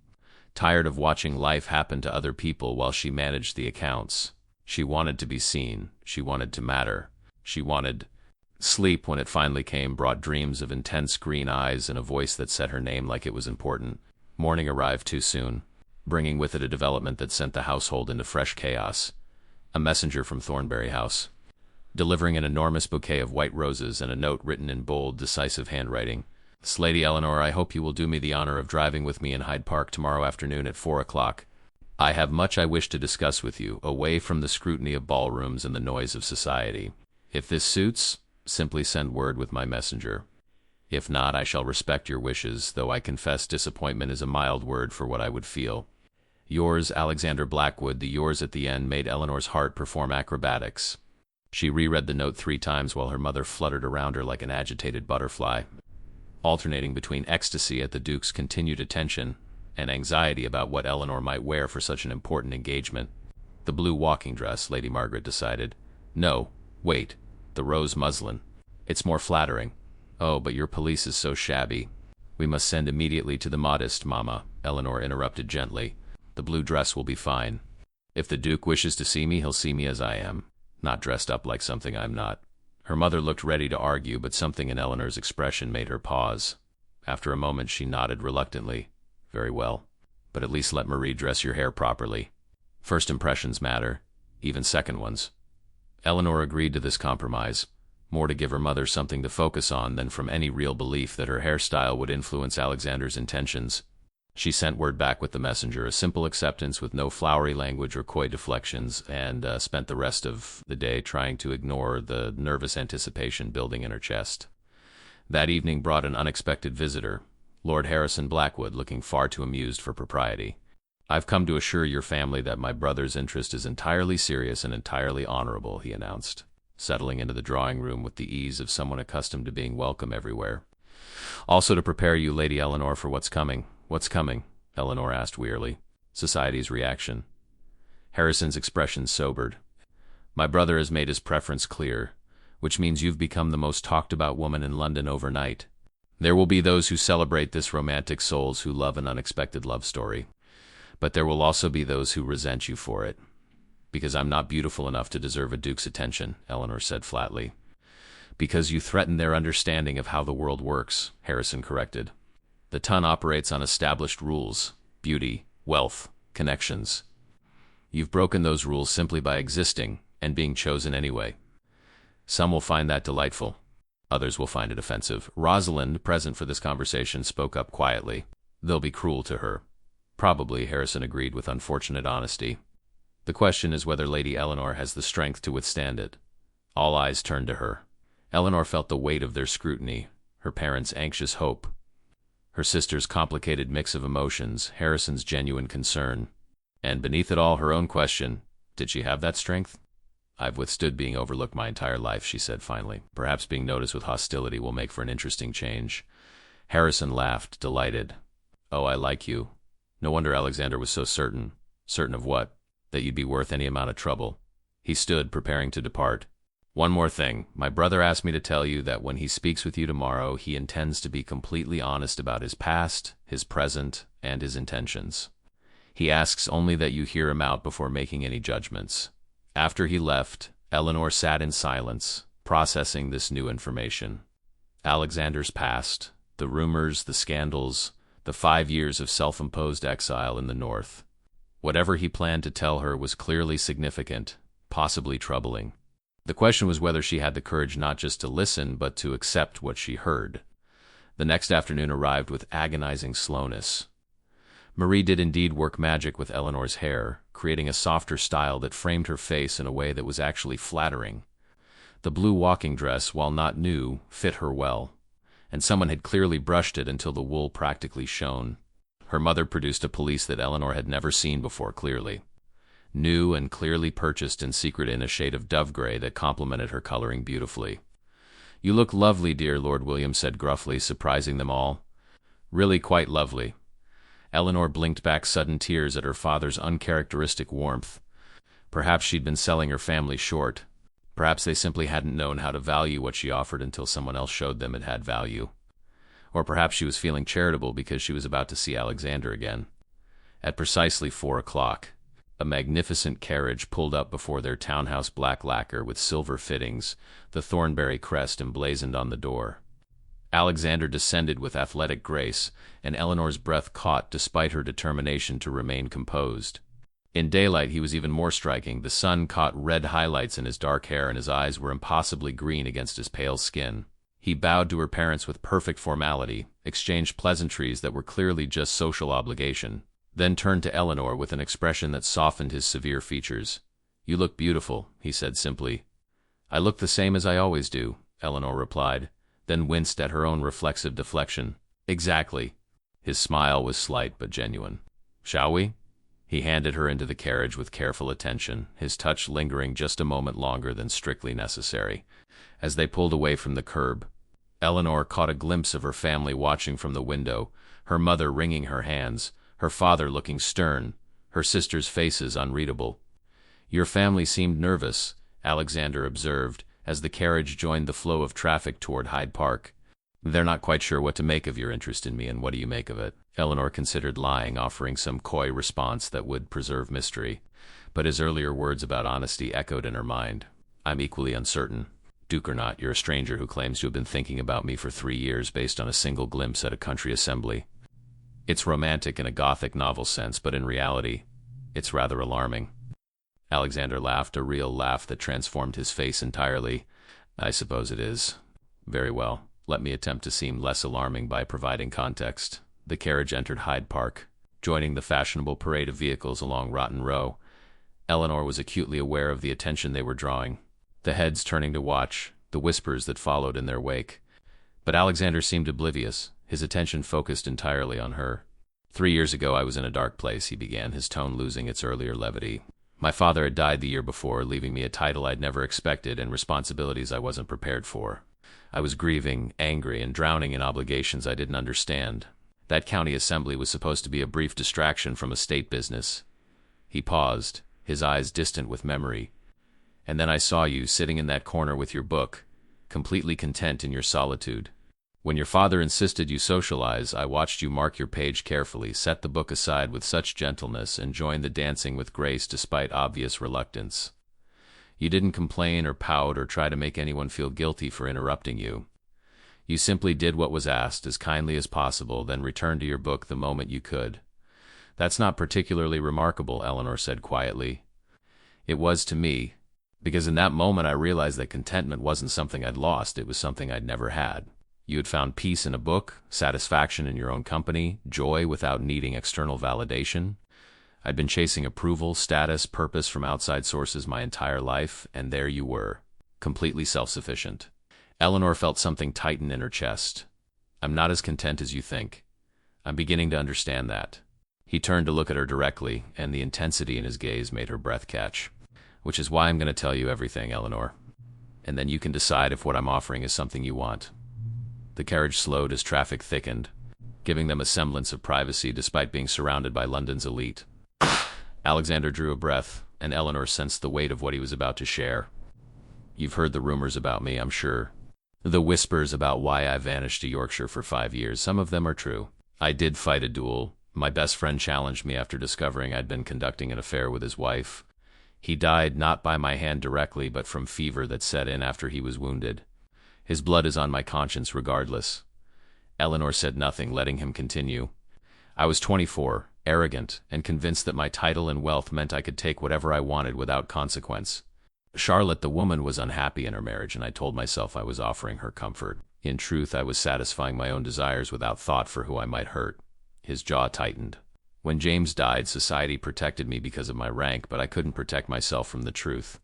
tired of watching life happen to other people while she managed the accounts. She wanted to be seen. She wanted to matter. She wanted... Sleep, when it finally came, brought dreams of intense green eyes and a voice that said her name like it was important. Morning arrived too soon, bringing with it a development that sent the household into fresh chaos. A messenger from Thornbury House, delivering an enormous bouquet of white roses and a note written in bold, decisive handwriting. "Lady Eleanor, I hope you will do me the honor of driving with me in Hyde Park tomorrow afternoon at 4 o'clock. I have much I wish to discuss with you, away from the scrutiny of ballrooms and the noise of society. If this suits, simply send word with my messenger. If not, I shall respect your wishes, though I confess disappointment is a mild word for what I would feel. Yours, Alexander Blackwood." The yours at the end made Eleanor's heart perform acrobatics. She reread the note 3 times while her mother fluttered around her like an agitated butterfly, alternating between ecstasy at the Duke's continued attention and anxiety about what Eleanor might wear for such an important engagement. The blue walking dress, Lady Margaret decided. No, wait, the rose muslin. It's more flattering. Oh, but your pelisse is so shabby. We must send immediately to the modiste, Mamma, Eleanor interrupted gently. The blue dress will be fine. If the Duke wishes to see me, he'll see me as I am, not dressed up like something I'm not. Her mother looked ready to argue, but something in Eleanor's expression made her pause. After a moment she nodded reluctantly. Very well, but at least let Marie dress your hair properly. First impressions matter, even second ones. Eleanor agreed to this compromise, more to give her mother something to focus on than from any real belief that her hairstyle would influence Alexander's intentions. She sent word back with the messenger, a simple acceptance with no flowery language or coy deflections, and spent the rest of the day trying to ignore the nervous anticipation building in her chest. That evening brought an unexpected visitor, Lord Harrison Blackwood, looking far too amused for propriety. "I've come to assure your family that my brother's interest is entirely serious and entirely honorable," he announced, settling into the drawing room with the ease of someone accustomed to being welcome everywhere. "Also to prepare you, Lady Eleanor, for what's coming." "What's coming?" Eleanor asked wearily. Society's reaction. Harrison's expression sobered. "My brother has made his preference clear, which means you've become the most talked-about woman in London overnight. There will be those who celebrate this romantic souls who love an unexpected love story. But there will also be those who resent you for it. Because I'm not beautiful enough to deserve a Duke's attention," Eleanor said flatly. "Because you threaten their understanding of how the world works," Harrison corrected. The ton operates on established rules: beauty, wealth, connections. You've broken those rules simply by existing and being chosen anyway. Some will find that delightful. Others will find it offensive. Rosalind, present for this conversation, spoke up quietly. They'll be cruel to her. Probably, Harrison agreed with unfortunate honesty. The question is whether Lady Eleanor has the strength to withstand it. All eyes turned to her. Eleanor felt the weight of their scrutiny, her parents' anxious hope, her sister's complicated mix of emotions, Harrison's genuine concern, and beneath it all her own question, did she have that strength? I've withstood being overlooked my entire life, she said finally. Perhaps being noticed with hostility will make for an interesting change. Harrison laughed, delighted. Oh, I like you. No wonder Alexander was so certain. Certain of what? That you'd be worth any amount of trouble. He stood, preparing to depart. One more thing. My brother asked me to tell you that when he speaks with you tomorrow, he intends to be completely honest about his past, his present, and his intentions. He asks only that you hear him out before making any judgments. After he left, Eleanor sat in silence, processing this new information. Alexander's past, the rumors, the scandals, the 5 years of self-imposed exile in the north. Whatever he planned to tell her was clearly significant, possibly troubling. The question was whether she had the courage not just to listen, but to accept what she heard. The next afternoon arrived with agonizing slowness. Marie did indeed work magic with Eleanor's hair, creating a softer style that framed her face in a way that was actually flattering. The blue walking dress, while not new, fit her well, and someone had clearly brushed it until the wool practically shone. Her mother produced a pelisse that Eleanor had never seen before clearly. New and clearly purchased in secret in a shade of dove gray that complemented her coloring beautifully. You look lovely, dear, Lord William said gruffly, surprising them all. Really quite lovely. Eleanor blinked back sudden tears at her father's uncharacteristic warmth. Perhaps she'd been selling her family short. Perhaps they simply hadn't known how to value what she offered until someone else showed them it had value. Or perhaps she was feeling charitable because she was about to see Alexander again. At precisely 4 o'clock, a magnificent carriage pulled up before their townhouse black lacquer with silver fittings, the Thornbury crest emblazoned on the door. Alexander descended with athletic grace, and Eleanor's breath caught despite her determination to remain composed. In daylight he was even more striking. The sun caught red highlights in his dark hair, and his eyes were impossibly green against his pale skin. He bowed to her parents with perfect formality, exchanged pleasantries that were clearly just social obligation, then turned to Eleanor with an expression that softened his severe features. You look beautiful, he said simply. I look the same as I always do, Eleanor replied, then winced at her own reflexive deflection. Exactly. His smile was slight but genuine. Shall we? He handed her into the carriage with careful attention, his touch lingering just a moment longer than strictly necessary. As they pulled away from the curb, Eleanor caught a glimpse of her family watching from the window, her mother wringing her hands, her father looking stern, her sisters' faces unreadable. Your family seemed nervous, Alexander observed, as the carriage joined the flow of traffic toward Hyde Park. They're not quite sure what to make of your interest in me, and what do you make of it? Eleanor considered lying, offering some coy response that would preserve mystery, but his earlier words about honesty echoed in her mind. I'm equally uncertain. Duke or not, you're a stranger who claims to have been thinking about me for 3 years based on a single glimpse at a country assembly. It's romantic in a Gothic novel sense, but in reality, it's rather alarming. Alexander laughed, a real laugh that transformed his face entirely. I suppose it is. Very well. Let me attempt to seem less alarming by providing context. The carriage entered Hyde Park, joining the fashionable parade of vehicles along Rotten Row. Eleanor was acutely aware of the attention they were drawing, the heads turning to watch, the whispers that followed in their wake. But Alexander seemed oblivious, his attention focused entirely on her. 3 years ago I was in a dark place, he began, his tone losing its earlier levity. My father had died the year before, leaving me a title I'd never expected and responsibilities I wasn't prepared for. I was grieving, angry, and drowning in obligations I didn't understand. That county assembly was supposed to be a brief distraction from a state business. He paused, his eyes distant with memory. And then I saw you sitting in that corner with your book, completely content in your solitude. When your father insisted you socialize, I watched you mark your page carefully, set the book aside with such gentleness, and join the dancing with grace despite obvious reluctance. You didn't complain or pout or try to make anyone feel guilty for interrupting you. You simply did what was asked as kindly as possible, then returned to your book the moment you could. That's not particularly remarkable, Eleanor said quietly. It was to me, because in that moment I realized that contentment wasn't something I'd lost, it was something I'd never had. You had found peace in a book, satisfaction in your own company, joy without needing external validation. I'd been chasing approval, status, purpose from outside sources my entire life, and there you were, completely self-sufficient. Eleanor felt something tighten in her chest. I'm not as content as you think. I'm beginning to understand that. He turned to look at her directly, and the intensity in his gaze made her breath catch. Which is why I'm going to tell you everything, Eleanor. And then you can decide if what I'm offering is something you want. The carriage slowed as traffic thickened, giving them a semblance of privacy despite being surrounded by London's elite. Alexander drew a breath, and Eleanor sensed the weight of what he was about to share. You've heard the rumors about me, I'm sure. The whispers about why I vanished to Yorkshire for 5 years, some of them are true. I did fight a duel. My best friend challenged me after discovering I'd been conducting an affair with his wife. He died not by my hand directly, but from fever that set in after he was wounded. His blood is on my conscience regardless. Eleanor said nothing, letting him continue. I was 24, arrogant, and convinced that my title and wealth meant I could take whatever I wanted without consequence. Charlotte, the woman, was unhappy in her marriage, and I told myself I was offering her comfort. In truth, I was satisfying my own desires without thought for who I might hurt. His jaw tightened. When James died, society protected me because of my rank, but I couldn't protect myself from the truth.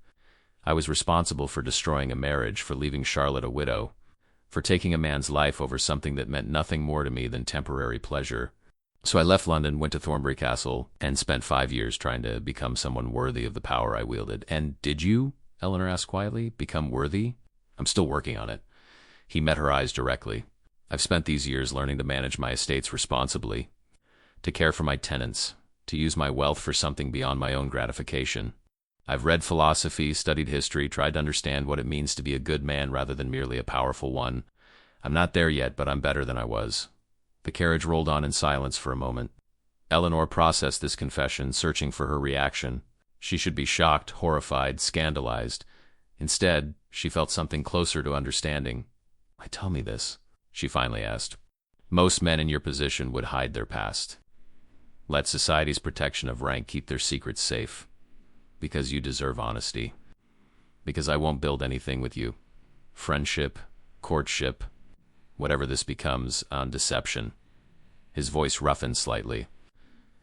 I was responsible for destroying a marriage, for leaving Charlotte a widow, for taking a man's life over something that meant nothing more to me than temporary pleasure. So I left London, went to Thornbury Castle, and spent 5 years trying to become someone worthy of the power I wielded. And did you, Eleanor asked quietly, become worthy? I'm still working on it. He met her eyes directly. I've spent these years learning to manage my estates responsibly, to care for my tenants, to use my wealth for something beyond my own gratification. I've read philosophy, studied history, tried to understand what it means to be a good man rather than merely a powerful one. I'm not there yet, but I'm better than I was. The carriage rolled on in silence for a moment. Eleanor processed this confession, searching for her reaction. She should be shocked, horrified, scandalized. Instead, she felt something closer to understanding. Why tell me this? She finally asked. Most men in your position would hide their past. Let society's protection of rank keep their secrets safe. Because you deserve honesty. Because I won't build anything with you. Friendship, courtship, whatever this becomes, on deception. His voice roughened slightly.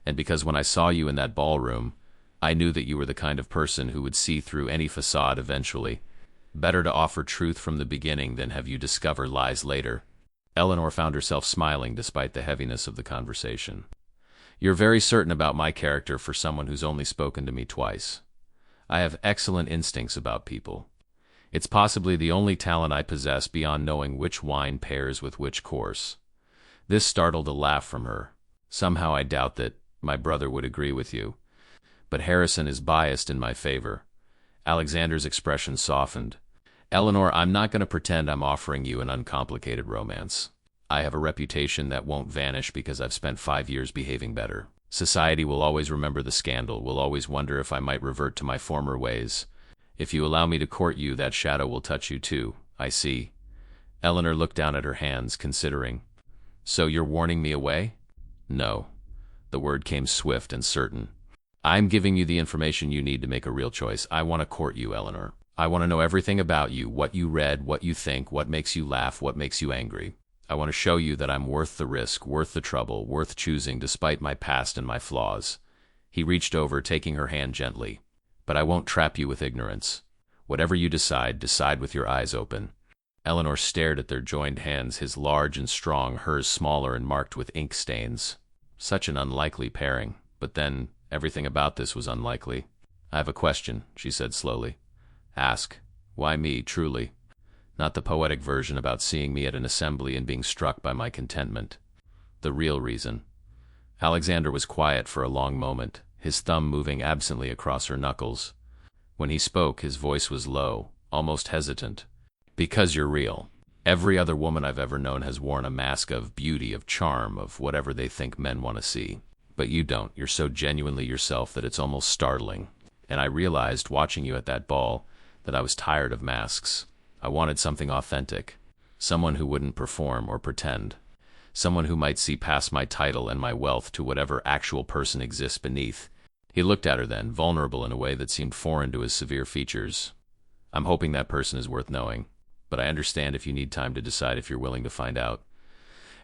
And because when I saw you in that ballroom, I knew that you were the kind of person who would see through any facade eventually. Better to offer truth from the beginning than have you discover lies later. Eleanor found herself smiling despite the heaviness of the conversation. You're very certain about my character for someone who's only spoken to me twice. I have excellent instincts about people. It's possibly the only talent I possess beyond knowing which wine pairs with which course. This startled a laugh from her. Somehow I doubt that my brother would agree with you. But Harrison is biased in my favor. Alexander's expression softened. Eleanor, I'm not going to pretend I'm offering you an uncomplicated romance. I have a reputation that won't vanish because I've spent 5 years behaving better. Society will always remember the scandal, will always wonder if I might revert to my former ways. If you allow me to court you, that shadow will touch you too, I see. Eleanor looked down at her hands, considering. So you're warning me away? No. The word came swift and certain. I'm giving you the information you need to make a real choice. I want to court you, Eleanor. I want to know everything about you, what you read, what you think, what makes you laugh, what makes you angry. I want to show you that I'm worth the risk, worth the trouble, worth choosing despite my past and my flaws. He reached over, taking her hand gently. But I won't trap you with ignorance. Whatever you decide, decide with your eyes open. Eleanor stared at their joined hands, his large and strong, hers smaller and marked with ink stains. Such an unlikely pairing. But then, everything about this was unlikely. I have a question, she said slowly. Ask. Why me, truly? Not the poetic version about seeing me at an assembly and being struck by my contentment. The real reason. Alexander was quiet for a long moment, his thumb moving absently across her knuckles. When he spoke, his voice was low, almost hesitant. Because you're real. Every other woman I've ever known has worn a mask of beauty, of charm, of whatever they think men want to see. But you don't. You're so genuinely yourself that it's almost startling. And I realized, watching you at that ball, that I was tired of masks. I wanted something authentic. Someone who wouldn't perform or pretend. Someone who might see past my title and my wealth to whatever actual person exists beneath. He looked at her then, vulnerable in a way that seemed foreign to his severe features. I'm hoping that person is worth knowing, but I understand if you need time to decide if you're willing to find out.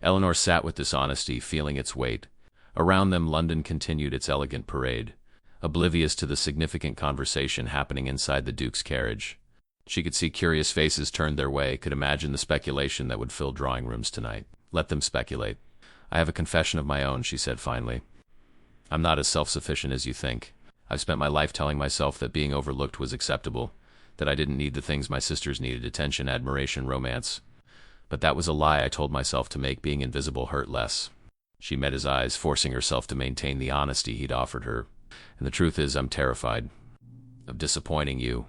Eleanor sat with this honesty, feeling its weight. Around them, London continued its elegant parade, oblivious to the significant conversation happening inside the Duke's carriage. She could see curious faces turned their way, could imagine the speculation that would fill drawing rooms tonight. Let them speculate. I have a confession of my own, she said finally. I'm not as self-sufficient as you think. I've spent my life telling myself that being overlooked was acceptable, that I didn't need the things my sisters needed: attention, admiration, romance. But that was a lie I told myself to make being invisible hurt less. She met his eyes, forcing herself to maintain the honesty he'd offered her. And the truth is, I'm terrified of disappointing you,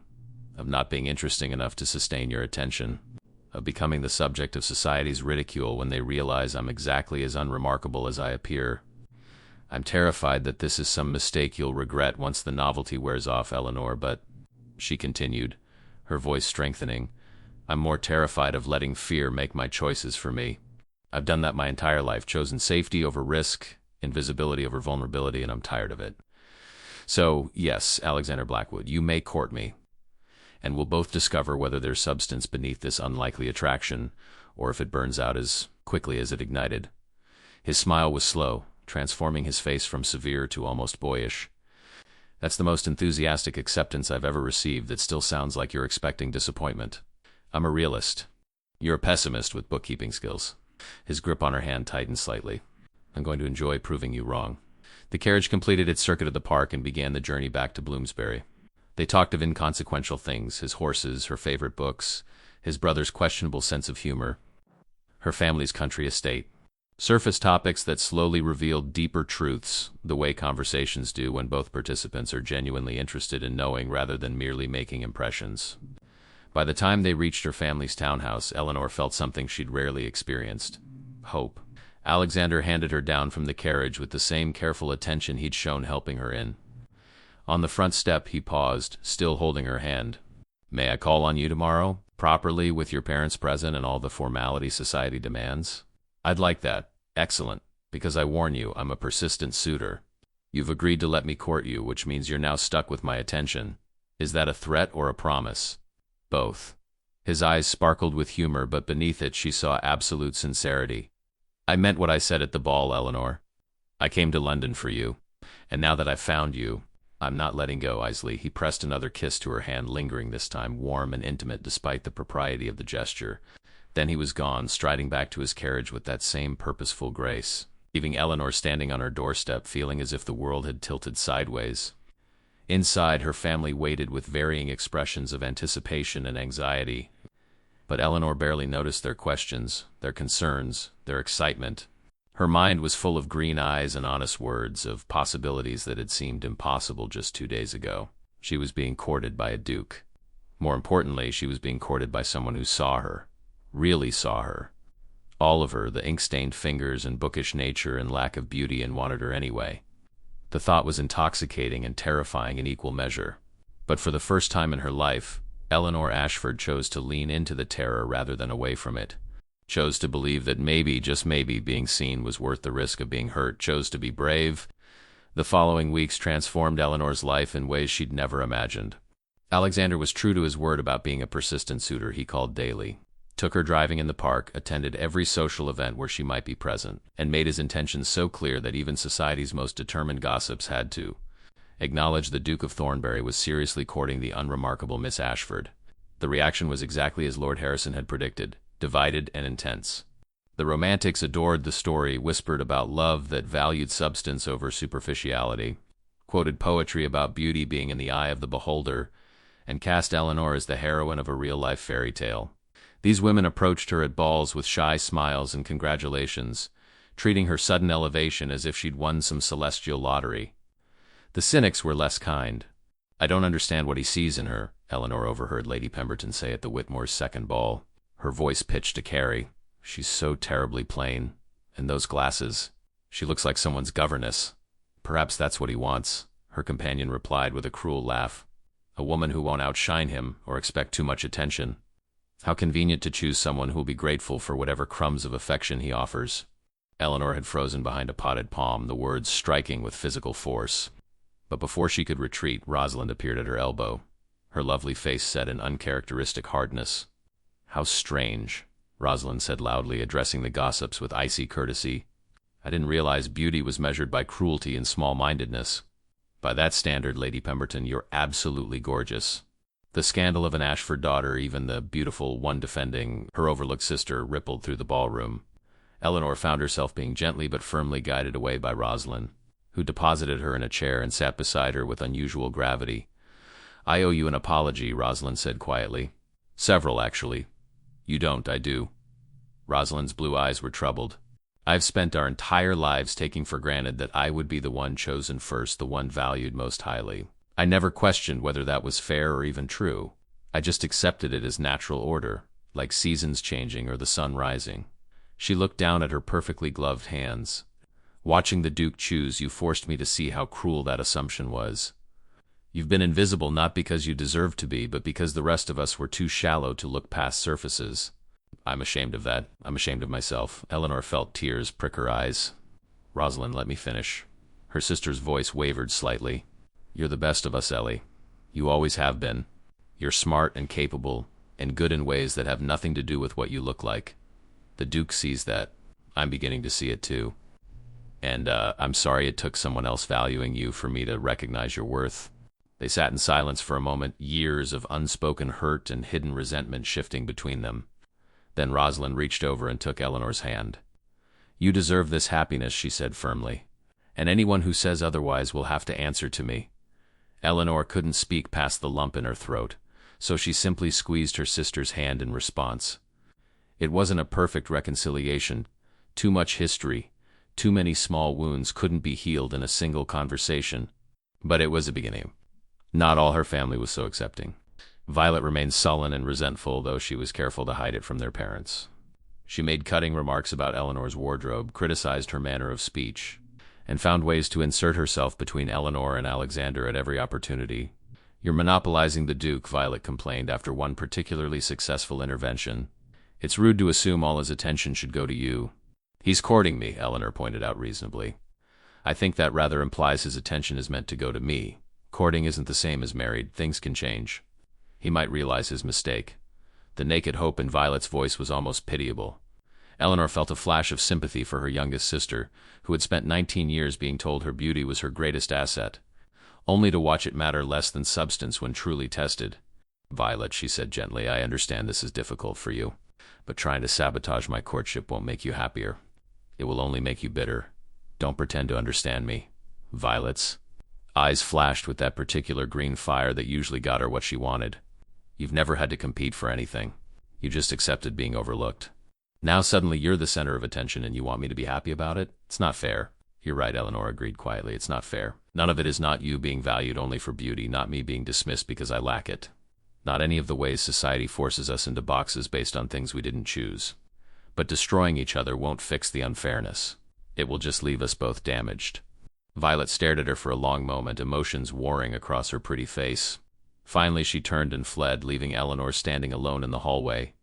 of not being interesting enough to sustain your attention, of becoming the subject of society's ridicule when they realize I'm exactly as unremarkable as I appear. I'm terrified that this is some mistake you'll regret once the novelty wears off, Eleanor, but, she continued, her voice strengthening, I'm more terrified of letting fear make my choices for me. I've done that my entire life, chosen safety over risk, invisibility over vulnerability, and I'm tired of it. So, yes, Alexander Blackwood, you may court me, and we'll both discover whether there's substance beneath this unlikely attraction, or if it burns out as quickly as it ignited. His smile was slow, transforming his face from severe to almost boyish. That's the most enthusiastic acceptance I've ever received that still sounds like you're expecting disappointment. I'm a realist. You're a pessimist with bookkeeping skills. His grip on her hand tightened slightly. I'm going to enjoy proving you wrong. The carriage completed its circuit of the park and began the journey back to Bloomsbury. They talked of inconsequential things: his horses, her favorite books, his brother's questionable sense of humor, her family's country estate. Surface topics that slowly revealed deeper truths, the way conversations do when both participants are genuinely interested in knowing rather than merely making impressions. By the time they reached her family's townhouse, Eleanor felt something she'd rarely experienced: hope. Alexander handed her down from the carriage with the same careful attention he'd shown helping her in. On the front step, he paused, still holding her hand. May I call on you tomorrow, properly, with your parents present and all the formality society demands? I'd like that. Excellent. Because I warn you, I'm a persistent suitor. You've agreed to let me court you, which means you're now stuck with my attention. Is that a threat or a promise? Both. His eyes sparkled with humor, but beneath it she saw absolute sincerity. I meant what I said at the ball, Eleanor. I came to London for you, and now that I've found you, I'm not letting go, Isley. He pressed another kiss to her hand, lingering this time, warm and intimate despite the propriety of the gesture. Then he was gone, striding back to his carriage with that same purposeful grace, leaving Eleanor standing on her doorstep, feeling as if the world had tilted sideways. Inside, her family waited with varying expressions of anticipation and anxiety. But Eleanor barely noticed their questions, their concerns, their excitement. Her mind was full of green eyes and honest words, of possibilities that had seemed impossible just 2 days ago. She was being courted by a duke. More importantly, she was being courted by someone who saw her, really saw her. All of her, the ink-stained fingers and bookish nature and lack of beauty, and wanted her anyway. The thought was intoxicating and terrifying in equal measure. But for the first time in her life, Eleanor Ashford chose to lean into the terror rather than away from it. Chose to believe that maybe, just maybe, being seen was worth the risk of being hurt. Chose to be brave. The following weeks transformed Eleanor's life in ways she'd never imagined. Alexander was true to his word about being a persistent suitor. He called daily, took her driving in the park, attended every social event where she might be present, and made his intentions so clear that even society's most determined gossips had to acknowledge the Duke of Thornbury was seriously courting the unremarkable Miss Ashford. The reaction was exactly as Lord Harrison had predicted: divided and intense. The romantics adored the story, whispered about love that valued substance over superficiality, quoted poetry about beauty being in the eye of the beholder, and cast Eleanor as the heroine of a real-life fairy tale. These women approached her at balls with shy smiles and congratulations, treating her sudden elevation as if she'd won some celestial lottery. The cynics were less kind. I don't understand what he sees in her, Eleanor overheard Lady Pemberton say at the Whitmore's second ball, her voice pitched to Carrie. She's so terribly plain. And those glasses. She looks like someone's governess. Perhaps that's what he wants, her companion replied with a cruel laugh. A woman who won't outshine him or expect too much attention. How convenient to choose someone who will be grateful for whatever crumbs of affection he offers. Eleanor had frozen behind a potted palm, the words striking with physical force. But before she could retreat, Rosalind appeared at her elbow, her lovely face set in uncharacteristic hardness. "How strange," Rosalind said loudly, addressing the gossips with icy courtesy. "I didn't realize beauty was measured by cruelty and small-mindedness. By that standard, Lady Pemberton, you're absolutely gorgeous." The scandal of an Ashford daughter, even the beautiful one defending her overlooked sister, rippled through the ballroom. Eleanor found herself being gently but firmly guided away by Rosalind, who deposited her in a chair and sat beside her with unusual gravity. "I owe you an apology," Rosalind said quietly. "Several, actually." "You don't, I do." Rosalind's blue eyes were troubled. "I've spent our entire lives taking for granted that I would be the one chosen first, the one valued most highly. I never questioned whether that was fair or even true. I just accepted it as natural order, like seasons changing or the sun rising." She looked down at her perfectly gloved hands. "Watching the Duke choose, you forced me to see how cruel that assumption was. You've been invisible not because you deserved to be, but because the rest of us were too shallow to look past surfaces. I'm ashamed of that. I'm ashamed of myself." Eleanor felt tears prick her eyes. "Rosalind, let me finish." Her sister's voice wavered slightly. "You're the best of us, Ellie. You always have been. You're smart and capable, and good in ways that have nothing to do with what you look like. The Duke sees that. I'm beginning to see it too. And I'm sorry it took someone else valuing you for me to recognize your worth." They sat in silence for a moment, years of unspoken hurt and hidden resentment shifting between them. Then Rosalind reached over and took Eleanor's hand. "You deserve this happiness," she said firmly, "and anyone who says otherwise will have to answer to me." Eleanor couldn't speak past the lump in her throat, so she simply squeezed her sister's hand in response. It wasn't a perfect reconciliation. Too much history, too many small wounds couldn't be healed in a single conversation. But it was a beginning. Not all her family was so accepting. Violet remained sullen and resentful, though she was careful to hide it from their parents. She made cutting remarks about Eleanor's wardrobe, criticized her manner of speech, and found ways to insert herself between Eleanor and Alexander at every opportunity. "You're monopolizing the Duke," Violet complained after one particularly successful intervention. "It's rude to assume all his attention should go to you." "He's courting me," Eleanor pointed out reasonably. "I think that rather implies his attention is meant to go to me. Courting isn't the same as married. Things can change. He might realize his mistake." The naked hope in Violet's voice was almost pitiable. Eleanor felt a flash of sympathy for her youngest sister, who had spent 19 years being told her beauty was her greatest asset, only to watch it matter less than substance when truly tested. "Violet," she said gently, "I understand this is difficult for you, but trying to sabotage my courtship won't make you happier. It will only make you bitter. Don't pretend to understand me." Violet's eyes flashed with that particular green fire that usually got her what she wanted. "You've never had to compete for anything. You just accepted being overlooked. Now suddenly you're the center of attention and you want me to be happy about it? It's not fair." "You're right," Eleanor agreed quietly. "It's not fair. None of it is not you being valued only for beauty, not me being dismissed because I lack it. Not any of the ways society forces us into boxes based on things we didn't choose. But destroying each other won't fix the unfairness. It will just leave us both damaged." Violet stared at her for a long moment, emotions warring across her pretty face. Finally she turned and fled, leaving Eleanor standing alone in the hallway,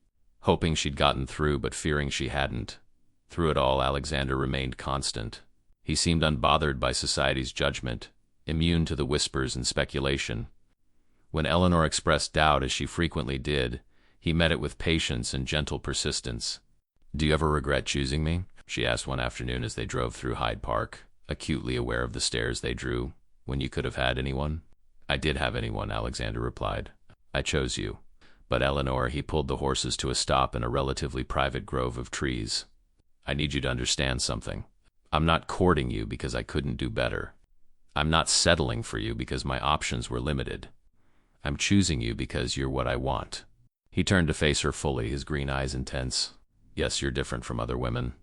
hoping she'd gotten through but fearing she hadn't. Through it all, Alexander remained constant. He seemed unbothered by society's judgment, immune to the whispers and speculation. When Eleanor expressed doubt, as she frequently did, he met it with patience and gentle persistence. "Do you ever regret choosing me?" she asked one afternoon as they drove through Hyde Park, acutely aware of the stares they drew. "When you could have had anyone?" "I did have anyone," Alexander replied. "I chose you." "But Eleanor," he pulled the horses to a stop in a relatively private grove of trees. "I need you to understand something. I'm not courting you because I couldn't do better. I'm not settling for you because my options were limited. I'm choosing you because you're what I want." He turned to face her fully, his green eyes intense. "Yes, you're different from other women.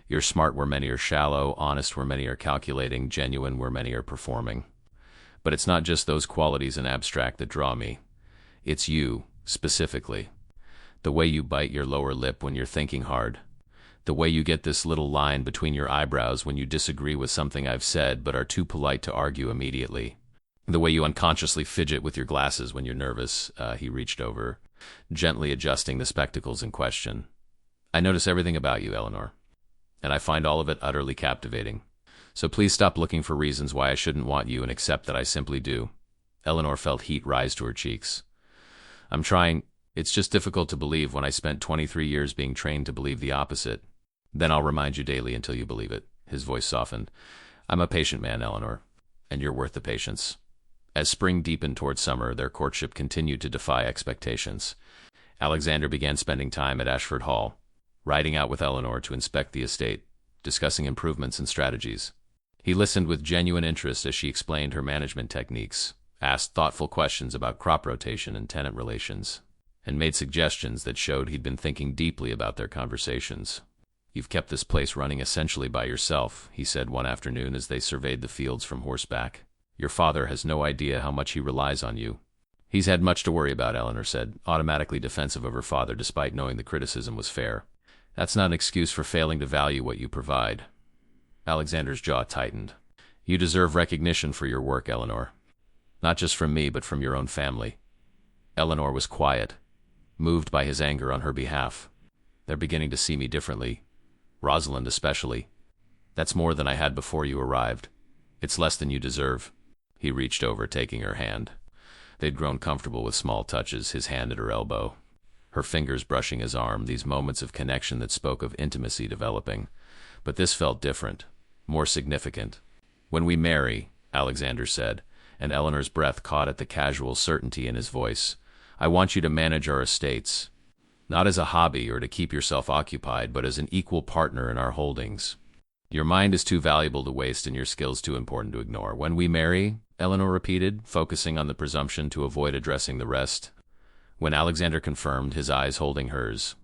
You're smart where many are shallow, honest where many are calculating, genuine where many are performing. But it's not just those qualities in abstract that draw me. It's you, specifically. The way you bite your lower lip when you're thinking hard. The way you get this little line between your eyebrows when you disagree with something I've said but are too polite to argue immediately. The way you unconsciously fidget with your glasses when you're nervous." He reached over, gently adjusting the spectacles in question. "I notice everything about you, Eleanor, and I find all of it utterly captivating. So please stop looking for reasons why I shouldn't want you and accept that I simply do." Eleanor felt heat rise to her cheeks. "I'm trying. It's just difficult to believe when I spent 23 years being trained to believe the opposite." "Then I'll remind you daily until you believe it." His voice softened. "I'm a patient man, Eleanor, and you're worth the patience." As spring deepened toward summer, their courtship continued to defy expectations. Alexander began spending time at Ashford Hall, riding out with Eleanor to inspect the estate, discussing improvements and strategies. He listened with genuine interest as she explained her management techniques, asked thoughtful questions about crop rotation and tenant relations, and made suggestions that showed he'd been thinking deeply about their conversations. "You've kept this place running essentially by yourself," he said one afternoon as they surveyed the fields from horseback. "Your father has no idea how much he relies on you." "He's had much to worry about," Eleanor said, automatically defensive of her father despite knowing the criticism was fair. "That's not an excuse for failing to value what you provide." Alexander's jaw tightened. "You deserve recognition for your work, Eleanor. Not just from me, but from your own family." Eleanor was quiet, moved by his anger on her behalf. "They're beginning to see me differently. Rosalind especially. That's more than I had before you arrived. It's less than you deserve." He reached over, taking her hand. They'd grown comfortable with small touches, his hand at her elbow, her fingers brushing his arm, these moments of connection that spoke of intimacy developing. But this felt different, more significant. "When we marry," Alexander said, and Eleanor's breath caught at the casual certainty in his voice, "I want you to manage our estates. Not as a hobby or to keep yourself occupied, but as an equal partner in our holdings. Your mind is too valuable to waste and your skills too important to ignore." "When we marry," Eleanor repeated, focusing on the presumption to avoid addressing the rest. When Alexander confirmed, his eyes holding hers.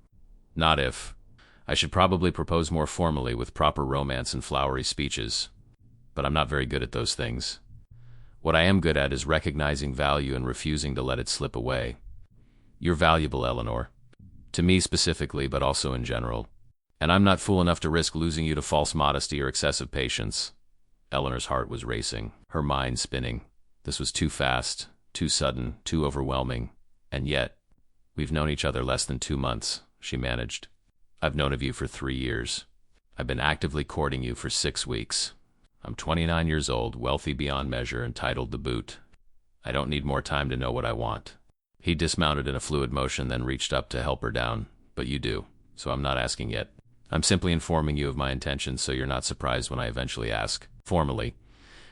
"Not if. I should probably propose more formally with proper romance and flowery speeches. But I'm not very good at those things. What I am good at is recognizing value and refusing to let it slip away. You're valuable, Eleanor. To me specifically, but also in general. And I'm not fool enough to risk losing you to false modesty or excessive patience." Eleanor's heart was racing, her mind spinning. This was too fast, too sudden, too overwhelming. And yet, "We've known each other less than 2 months, she managed. "I've known of you for 3 years. I've been actively courting you for 6 weeks. I'm 29 years old, wealthy beyond measure, entitled to boot. I don't need more time to know what I want." He dismounted in a fluid motion, then reached up to help her down. "But you do, so I'm not asking yet. I'm simply informing you of my intentions so you're not surprised when I eventually ask. Formally."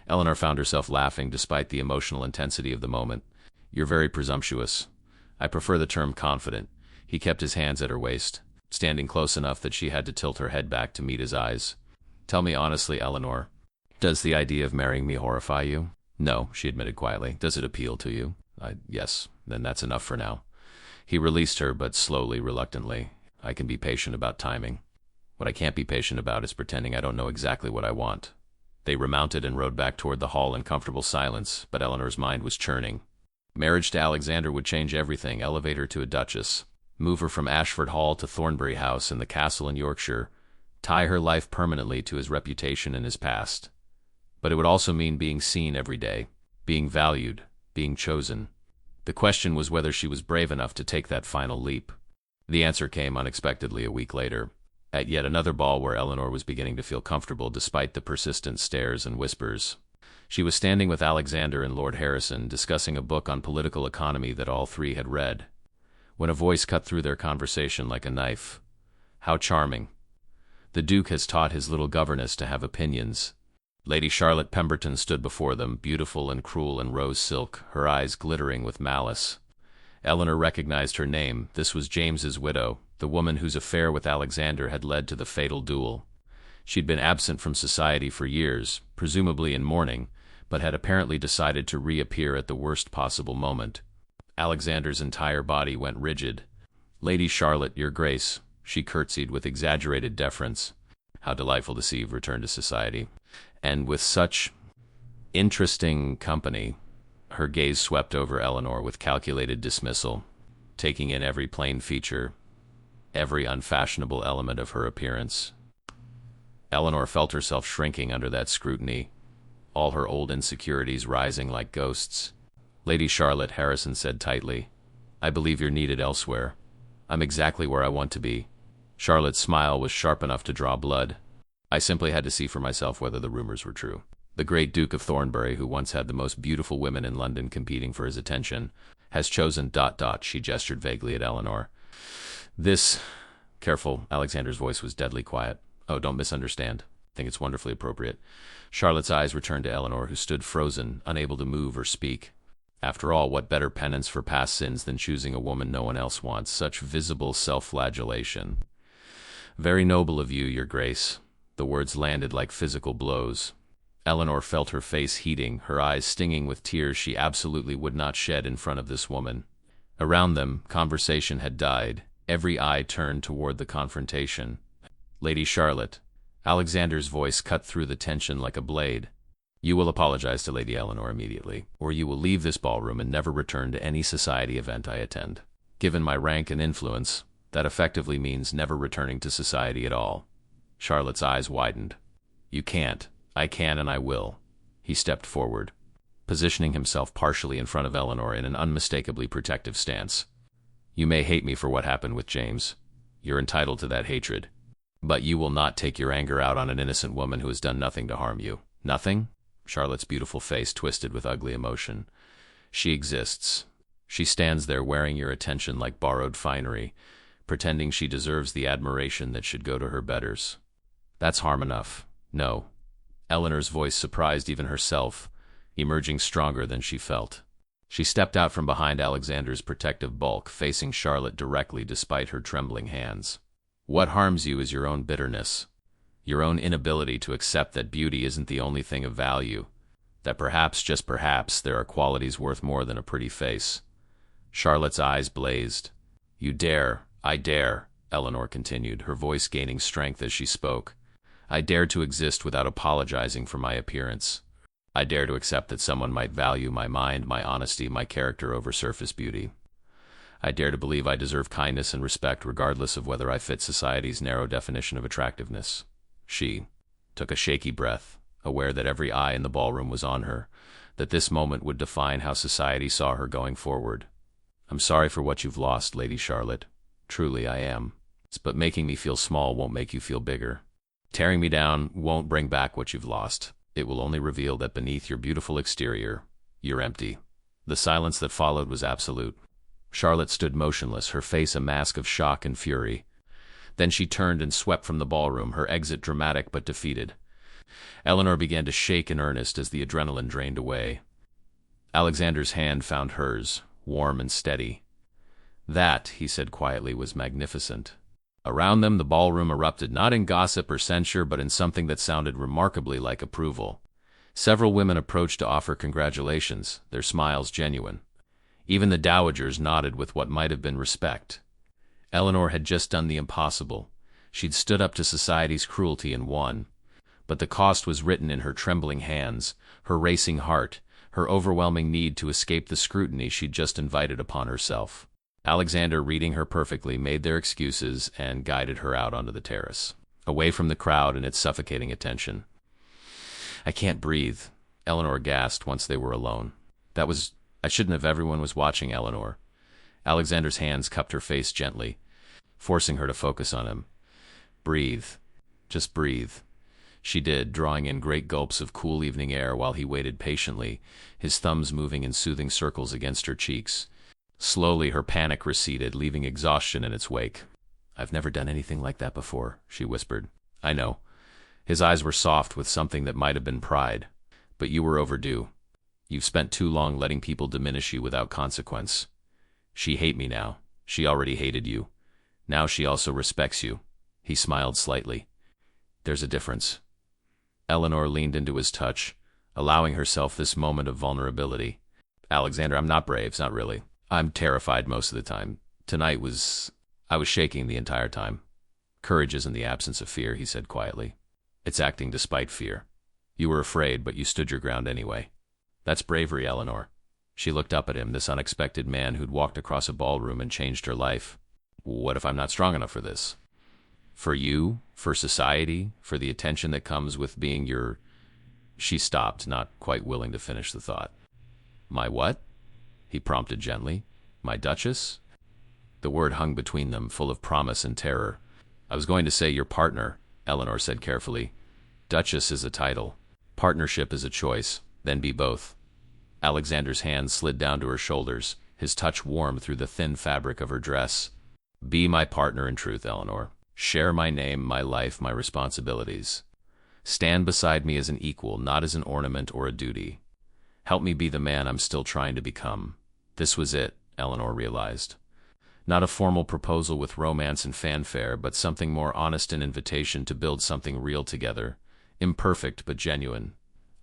Eleanor found herself laughing despite the emotional intensity of the moment. "You're very presumptuous. I prefer the term confident." He kept his hands at her waist, standing close enough that she had to tilt her head back to meet his eyes. "Tell me honestly, Eleanor, does the idea of marrying me horrify you?" "No," she admitted quietly. "Does it appeal to you?" Yes. "Then that's enough for now." He released her, but slowly, reluctantly. "I can be patient about timing. What I can't be patient about is pretending I don't know exactly what I want." They remounted and rode back toward the hall in comfortable silence, but Eleanor's mind was churning. Marriage to Alexander would change everything, elevate her to a duchess, move her from Ashford Hall to Thornbury House and the castle in Yorkshire, tie her life permanently to his reputation and his past. But it would also mean being seen every day, being valued, being chosen. The question was whether she was brave enough to take that final leap. The answer came unexpectedly a week later, at yet another ball where Eleanor was beginning to feel comfortable despite the persistent stares and whispers. She was standing with Alexander and Lord Harrison, discussing a book on political economy that all three had read, when a voice cut through their conversation like a knife. "How charming. The Duke has taught his little governess to have opinions." Lady Charlotte Pemberton stood before them, beautiful and cruel in rose silk, her eyes glittering with malice. Eleanor recognized her name. This was James's widow, the woman whose affair with Alexander had led to the fatal duel. She'd been absent from society for years, presumably in mourning, but had apparently decided to reappear at the worst possible moment. Alexander's entire body went rigid. "Lady Charlotte, your grace," she curtsied with exaggerated deference. "How delightful to see you've returned to society. And with such interesting company." Her gaze swept over Eleanor with calculated dismissal, taking in every plain feature, every unfashionable element of her appearance. Eleanor felt herself shrinking under that scrutiny, all her old insecurities rising like ghosts. "Lady Charlotte," Harrison said tightly, I believe you're needed elsewhere. I'm exactly where I want to be. Charlotte's smile was sharp enough to draw blood. I simply had to see for myself whether the rumors were true. The great Duke of Thornbury, who once had the most beautiful women in London competing for his attention, has chosen ... She gestured vaguely at Eleanor. This... Careful, Alexander's voice was deadly quiet. Oh, don't misunderstand. I think it's wonderfully appropriate. Charlotte's eyes returned to Eleanor, who stood frozen, unable to move or speak. After all, what better penance for past sins than choosing a woman no one else wants? Such visible self-flagellation. Very noble of you, Your Grace. The words landed like physical blows. Eleanor felt her face heating, her eyes stinging with tears she absolutely would not shed in front of this woman. Around them, conversation had died. Every eye turned toward the confrontation. Lady Charlotte. Alexander's voice cut through the tension like a blade. You will apologize to Lady Eleanor immediately, or you will leave this ballroom and never return to any society event I attend. Given my rank and influence, that effectively means never returning to society at all. Charlotte's eyes widened. You can't. I can and I will. He stepped forward, positioning himself partially in front of Eleanor in an unmistakably protective stance. You may hate me for what happened with James. You're entitled to that hatred. But you will not take your anger out on an innocent woman who has done nothing to harm you. Nothing? Charlotte's beautiful face twisted with ugly emotion. She exists. She stands there wearing your attention like borrowed finery, pretending she deserves the admiration that should go to her betters. That's harm enough. No. Eleanor's voice surprised even herself, emerging stronger than she felt. She stepped out from behind Alexander's protective bulk, facing Charlotte directly despite her trembling hands. What harms you is your own bitterness, your own inability to accept that beauty isn't the only thing of value, that perhaps, just perhaps, there are qualities worth more than a pretty face. Charlotte's eyes blazed. You dare, I dare, Eleanor continued, her voice gaining strength as she spoke. I dare to exist without apologizing for my appearance. I dare to accept that someone might value my mind, my honesty, my character over surface beauty. I dare to believe I deserve kindness and respect regardless of whether I fit society's narrow definition of attractiveness. She took a shaky breath, aware that every eye in the ballroom was on her, that this moment would define how society saw her going forward. I'm sorry for what you've lost, Lady Charlotte. Truly, I am. But making me feel small won't make you feel bigger. Tearing me down won't bring back what you've lost. It will only reveal that beneath your beautiful exterior, you're empty. The silence that followed was absolute. Charlotte stood motionless, her face a mask of shock and fury. Then she turned and swept from the ballroom, her exit dramatic but defeated. Eleanor began to shake in earnest as the adrenaline drained away. Alexander's hand found hers, warm and steady. That, he said quietly, was magnificent. Around them, the ballroom erupted not in gossip or censure, but in something that sounded remarkably like approval. Several women approached to offer congratulations, their smiles genuine. Even the dowagers nodded with what might have been respect. Eleanor had just done the impossible. She'd stood up to society's cruelty and won. But the cost was written in her trembling hands, her racing heart, her overwhelming need to escape the scrutiny she'd just invited upon herself. Alexander, reading her perfectly, made their excuses and guided her out onto the terrace, away from the crowd and its suffocating attention. I can't breathe, Eleanor gasped once they were alone. I shouldn't have. Everyone was watching Eleanor. Alexander's hands cupped her face gently, forcing her to focus on him. Breathe. Just breathe. She did, drawing in great gulps of cool evening air while he waited patiently, his thumbs moving in soothing circles against her cheeks. Slowly, her panic receded, leaving exhaustion in its wake. I've never done anything like that before, she whispered. I know. His eyes were soft with something that might have been pride. But you were overdue. You've spent too long letting people diminish you without consequence. She hates me now. She already hated you. Now she also respects you. He smiled slightly. There's a difference. Eleanor leaned into his touch, allowing herself this moment of vulnerability. Alexander, I'm not brave, not really. I'm terrified most of the time. Tonight I was shaking the entire time. Courage isn't the absence of fear, he said quietly. It's acting despite fear. You were afraid, but you stood your ground anyway. That's bravery, Eleanor. She looked up at him, this unexpected man who'd walked across a ballroom and changed her life. What if I'm not strong enough for this? For you? For society? For the attention that comes with being your... She stopped, not quite willing to finish the thought. My what? He prompted gently. My Duchess? The word hung between them, full of promise and terror. I was going to say your partner, Eleanor said carefully. Duchess is a title. Partnership is a choice. Then be both. Alexander's hand slid down to her shoulders, his touch warm through the thin fabric of her dress. Be my partner in truth, Eleanor. Share my name, my life, my responsibilities. Stand beside me as an equal, not as an ornament or a duty. Help me be the man I'm still trying to become. This was it, Eleanor realized. Not a formal proposal with romance and fanfare, but something more honest, an invitation to build something real together. Imperfect, but genuine.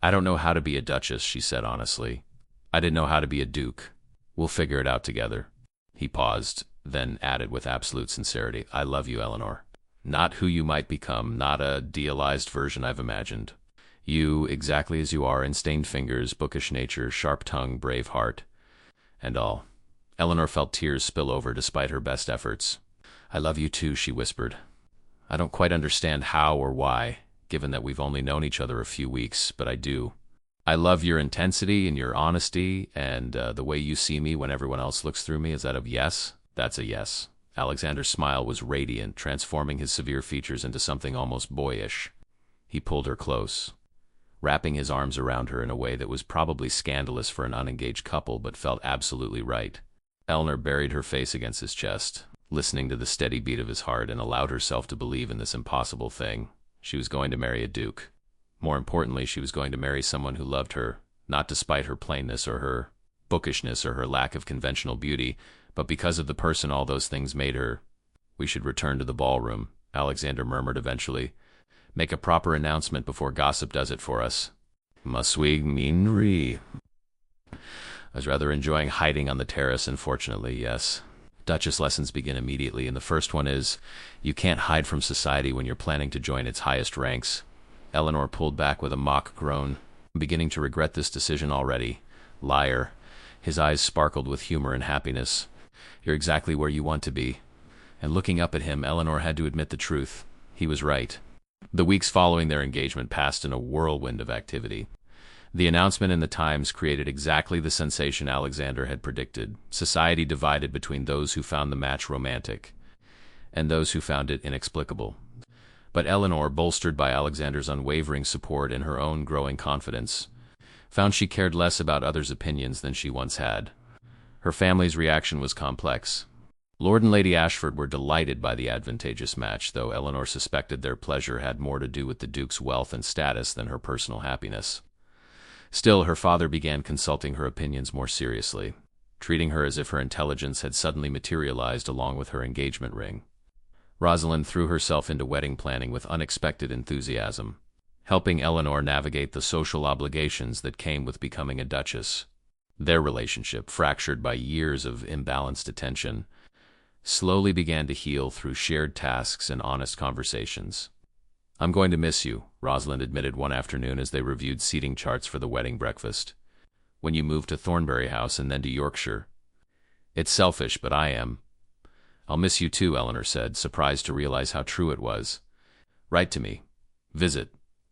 I don't know how to be a duchess, she said honestly. I didn't know how to be a duke. We'll figure it out together. He paused, then added with absolute sincerity, I love you, Eleanor. Not who you might become, not a idealized version I've imagined. You, exactly as you are, in stained fingers, bookish nature, sharp tongue, brave heart, and all. Eleanor felt tears spill over despite her best efforts. I love you too, she whispered. I don't quite understand how or why, given that we've only known each other a few weeks, but I do. I love your intensity and your honesty and the way you see me when everyone else looks through me. Is that a yes? That's a yes. Alexander's smile was radiant, transforming his severe features into something almost boyish. He pulled her close, wrapping his arms around her in a way that was probably scandalous for an unengaged couple, but felt absolutely right. Eleanor buried her face against his chest, listening to the steady beat of his heart, and allowed herself to believe in this impossible thing. She was going to marry a duke. More importantly, she was going to marry someone who loved her, not despite her plainness or her bookishness or her lack of conventional beauty, but because of the person all those things made her. We should return to the ballroom, Alexander murmured eventually. Make a proper announcement before gossip does it for us. Must we mean? I was rather enjoying hiding on the terrace, unfortunately, yes. Duchess lessons begin immediately, and the first one is, you can't hide from society when you're planning to join its highest ranks. Eleanor pulled back with a mock groan. I'm beginning to regret this decision already. Liar. His eyes sparkled with humor and happiness. You're exactly where you want to be. And looking up at him, Eleanor had to admit the truth. He was right. The weeks following their engagement passed in a whirlwind of activity. The announcement in the Times created exactly the sensation Alexander had predicted. Society divided between those who found the match romantic and those who found it inexplicable. But Eleanor, bolstered by Alexander's unwavering support and her own growing confidence, found she cared less about others' opinions than she once had. Her family's reaction was complex. Lord and Lady Ashford were delighted by the advantageous match, though Eleanor suspected their pleasure had more to do with the Duke's wealth and status than her personal happiness. Still, her father began consulting her opinions more seriously, treating her as if her intelligence had suddenly materialized along with her engagement ring. Rosalind threw herself into wedding planning with unexpected enthusiasm, helping Eleanor navigate the social obligations that came with becoming a duchess. Their relationship, fractured by years of imbalanced attention, slowly began to heal through shared tasks and honest conversations. I'm going to miss you, Rosalind admitted one afternoon as they reviewed seating charts for the wedding breakfast. When you moved to Thornbury House and then to Yorkshire. It's selfish, but I am. I'll miss you too, Eleanor said, surprised to realize how true it was. Write to me. Visit.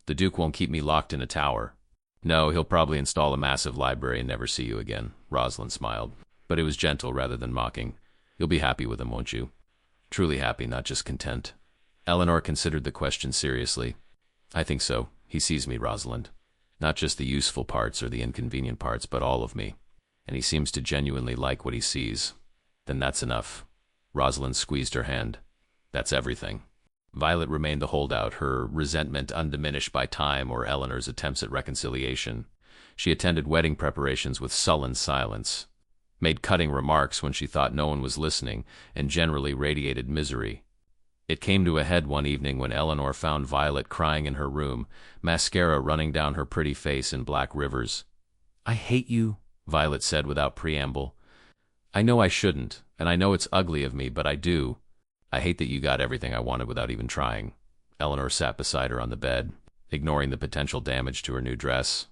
The Duke won't keep me locked in a tower. No, he'll probably install a massive library and never see you again, Rosalind smiled. But it was gentle rather than mocking. You'll be happy with him, won't you? Truly happy, not just content. Eleanor considered the question seriously. I think so. He sees me, Rosalind. Not just the useful parts or the inconvenient parts, but all of me. And he seems to genuinely like what he sees. Then that's enough. Rosalind squeezed her hand. That's everything. Violet remained the holdout, her resentment undiminished by time or Eleanor's attempts at reconciliation. She attended wedding preparations with sullen silence, made cutting remarks when she thought no one was listening, and generally radiated misery. It came to a head one evening when Eleanor found Violet crying in her room, mascara running down her pretty face in black rivers. I hate you, Violet said without preamble. I know I shouldn't, and I know it's ugly of me, but I do. I hate that you got everything I wanted without even trying. Eleanor sat beside her on the bed, ignoring the potential damage to her new dress.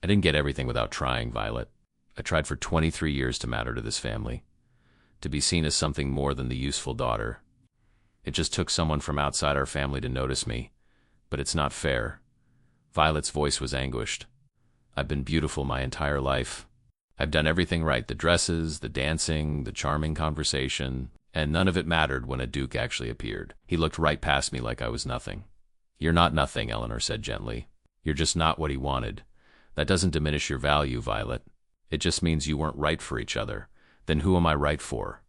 I didn't get everything without trying, Violet. I tried for 23 years to matter to this family, to be seen as something more than the useful daughter. It just took someone from outside our family to notice me, but it's not fair. Violet's voice was anguished. I've been beautiful my entire life. I've done everything right, the dresses, the dancing, the charming conversation, and none of it mattered when a duke actually appeared. He looked right past me like I was nothing. You're not nothing, Eleanor said gently. You're just not what he wanted. That doesn't diminish your value, Violet. It just means you weren't right for each other. Then who am I right for?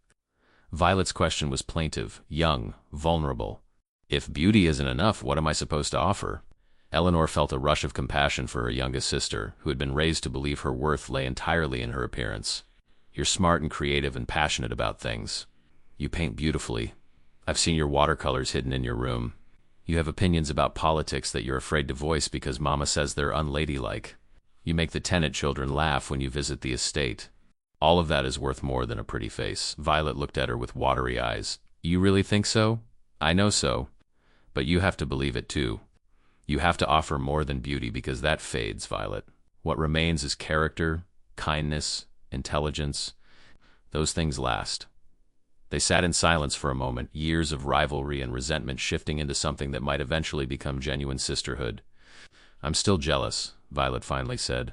Violet's question was plaintive, young, vulnerable. If beauty isn't enough, what am I supposed to offer? Eleanor felt a rush of compassion for her youngest sister, who had been raised to believe her worth lay entirely in her appearance. You're smart and creative and passionate about things. You paint beautifully. I've seen your watercolors hidden in your room. You have opinions about politics that you're afraid to voice because Mama says they're unladylike. You make the Tennant children laugh when you visit the estate. All of that is worth more than a pretty face. Violet looked at her with watery eyes. You really think so? I know so. But you have to believe it too. You have to offer more than beauty because that fades, Violet. What remains is character, kindness, intelligence. Those things last. They sat in silence for a moment, years of rivalry and resentment shifting into something that might eventually become genuine sisterhood. I'm still jealous, Violet finally said.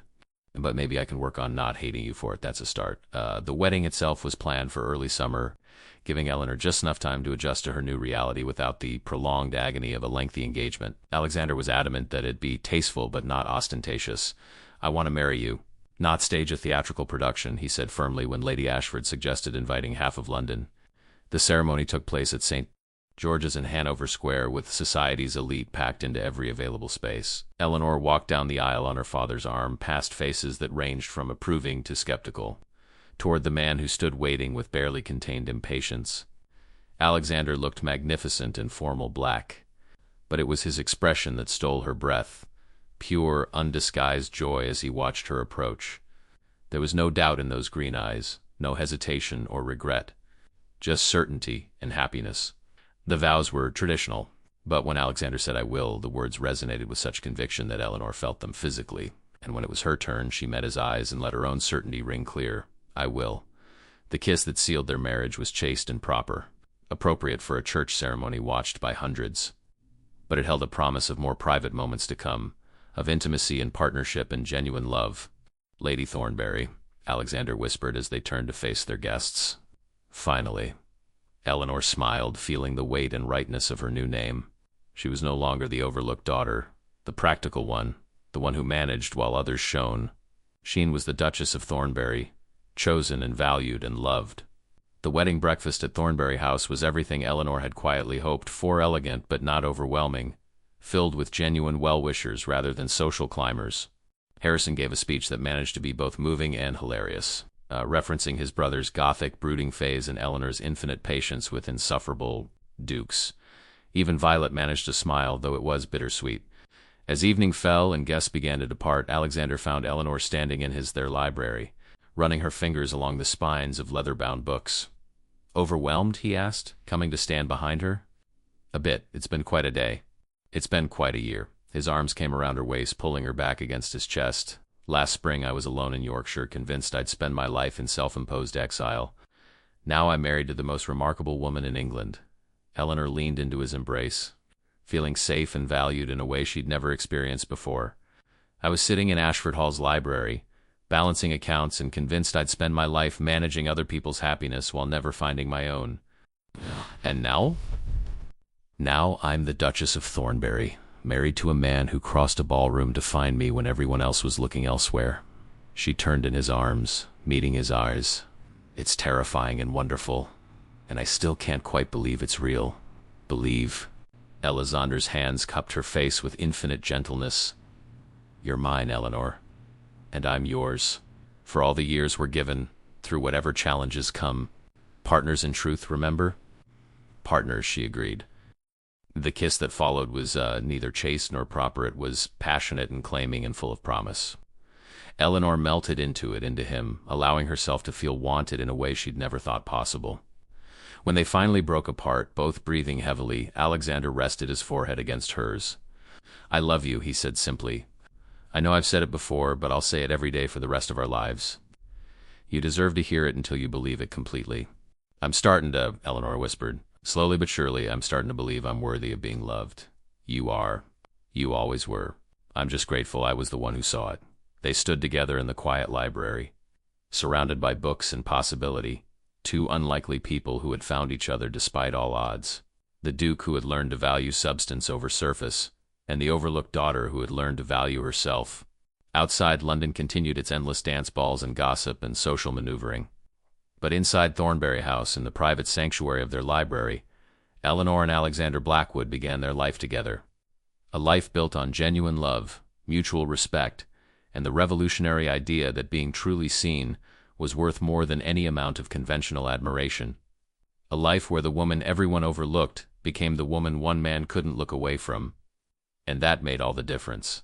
But maybe I can work on not hating you for it. That's a start. The wedding itself was planned for early summer, giving Eleanor just enough time to adjust to her new reality without the prolonged agony of a lengthy engagement. Alexander was adamant that it be tasteful but not ostentatious. I want to marry you. Not stage a theatrical production, he said firmly when Lady Ashford suggested inviting half of London. The ceremony took place at St. George's in Hanover Square, with society's elite packed into every available space. Eleanor walked down the aisle on her father's arm, past faces that ranged from approving to skeptical, toward the man who stood waiting with barely contained impatience. Alexander looked magnificent in formal black, but it was his expression that stole her breath, pure, undisguised joy as he watched her approach. There was no doubt in those green eyes, no hesitation or regret, just certainty and happiness. The vows were traditional, but when Alexander said "I will," the words resonated with such conviction that Eleanor felt them physically, and when it was her turn, she met his eyes and let her own certainty ring clear. "I will." The kiss that sealed their marriage was chaste and proper, appropriate for a church ceremony watched by hundreds. But it held a promise of more private moments to come, of intimacy and partnership and genuine love. "Lady Thornbury," Alexander whispered as they turned to face their guests. Finally. Eleanor smiled, feeling the weight and rightness of her new name. She was no longer the overlooked daughter, the practical one, the one who managed while others shone. She was the Duchess of Thornbury, chosen and valued and loved. The wedding breakfast at Thornbury House was everything Eleanor had quietly hoped for, elegant but not overwhelming, filled with genuine well-wishers rather than social climbers. Harrison gave a speech that managed to be both moving and hilarious, referencing his brother's gothic, brooding phase and Eleanor's infinite patience with insufferable dukes. Even Violet managed to smile, though it was bittersweet. As evening fell and guests began to depart, Alexander found Eleanor standing in their library, running her fingers along the spines of leather-bound books. "Overwhelmed?" he asked, coming to stand behind her. "A bit. It's been quite a day. It's been quite a year." His arms came around her waist, pulling her back against his chest. "Last spring I was alone in Yorkshire, convinced I'd spend my life in self-imposed exile. Now I'm married to the most remarkable woman in England." Eleanor leaned into his embrace, feeling safe and valued in a way she'd never experienced before. "I was sitting in Ashford Hall's library, balancing accounts and convinced I'd spend my life managing other people's happiness while never finding my own. And now? Now I'm the Duchess of Thornbury, married to a man who crossed a ballroom to find me when everyone else was looking elsewhere." She turned in his arms, meeting his eyes. "It's terrifying and wonderful, and I still can't quite believe it's real." "Believe?" Alexander's hands cupped her face with infinite gentleness. "You're mine, Eleanor, and I'm yours, for all the years we're given, through whatever challenges come. Partners in truth, remember?" "Partners," she agreed. The kiss that followed was neither chaste nor proper. It was passionate and claiming and full of promise. Eleanor melted into him, allowing herself to feel wanted in a way she'd never thought possible. When they finally broke apart, both breathing heavily, Alexander rested his forehead against hers. "I love you," he said simply. "I know I've said it before, but I'll say it every day for the rest of our lives. You deserve to hear it until you believe it completely." "I'm starting to," Eleanor whispered. "Slowly but surely, I'm starting to believe I'm worthy of being loved." "You are. You always were. I'm just grateful I was the one who saw it." They stood together in the quiet library, surrounded by books and possibility, two unlikely people who had found each other despite all odds. The Duke who had learned to value substance over surface, and the overlooked daughter who had learned to value herself. Outside, London continued its endless dance balls and gossip and social maneuvering. But inside Thornbury House, in the private sanctuary of their library, Eleanor and Alexander Blackwood began their life together. A life built on genuine love, mutual respect, and the revolutionary idea that being truly seen was worth more than any amount of conventional admiration. A life where the woman everyone overlooked became the woman one man couldn't look away from. And that made all the difference.